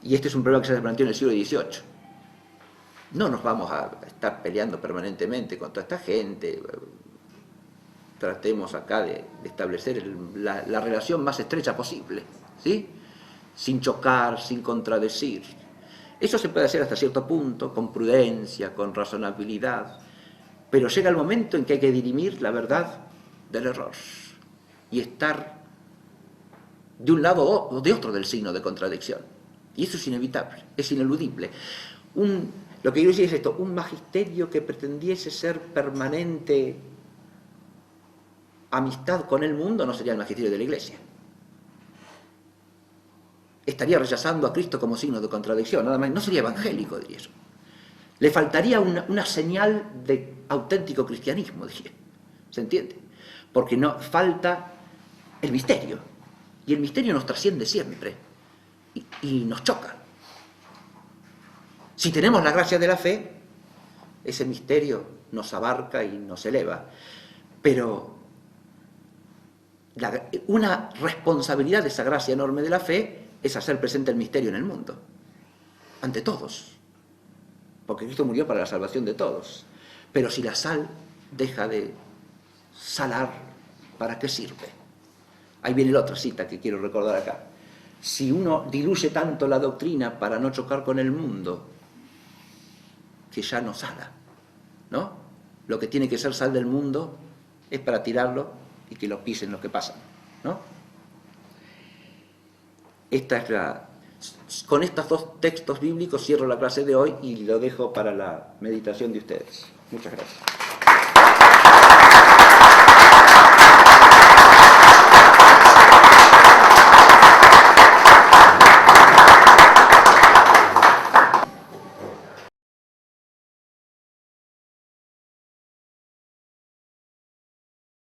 y este es un problema que se planteó en el siglo XVIII, no nos vamos a estar peleando permanentemente con toda esta gente, tratemos acá de establecer la relación más estrecha posible, ¿sí? Sin chocar, sin contradecir. Eso se puede hacer hasta cierto punto, con prudencia, con razonabilidad, pero llega el momento en que hay que dirimir la verdad del error y estar de un lado o de otro del signo de contradicción. Y eso es inevitable, es ineludible. Lo que quiero decir es esto: un magisterio que pretendiese ser permanente amistad con el mundo no sería el magisterio de la Iglesia. Estaría rechazando a Cristo como signo de contradicción, nada más. No sería evangélico, diría yo. Le faltaría una señal de auténtico cristianismo, diría. ¿Se entiende? Porque no falta el misterio. Y el misterio nos trasciende siempre. Y nos choca. Si tenemos la gracia de la fe, ese misterio nos abarca y nos eleva. Pero una responsabilidad de esa gracia enorme de la fe es hacer presente el misterio en el mundo, ante todos, porque Cristo murió para la salvación de todos. Pero si la sal deja de salar, ¿para qué sirve? Ahí viene la otra cita que quiero recordar acá. Si uno diluye tanto la doctrina para no chocar con el mundo, que ya no sala, ¿no? Lo que tiene que ser sal del mundo es para tirarlo y que lo pisen los que pasan, ¿no? Con estos dos textos bíblicos cierro la clase de hoy y lo dejo para la meditación de ustedes. Muchas gracias.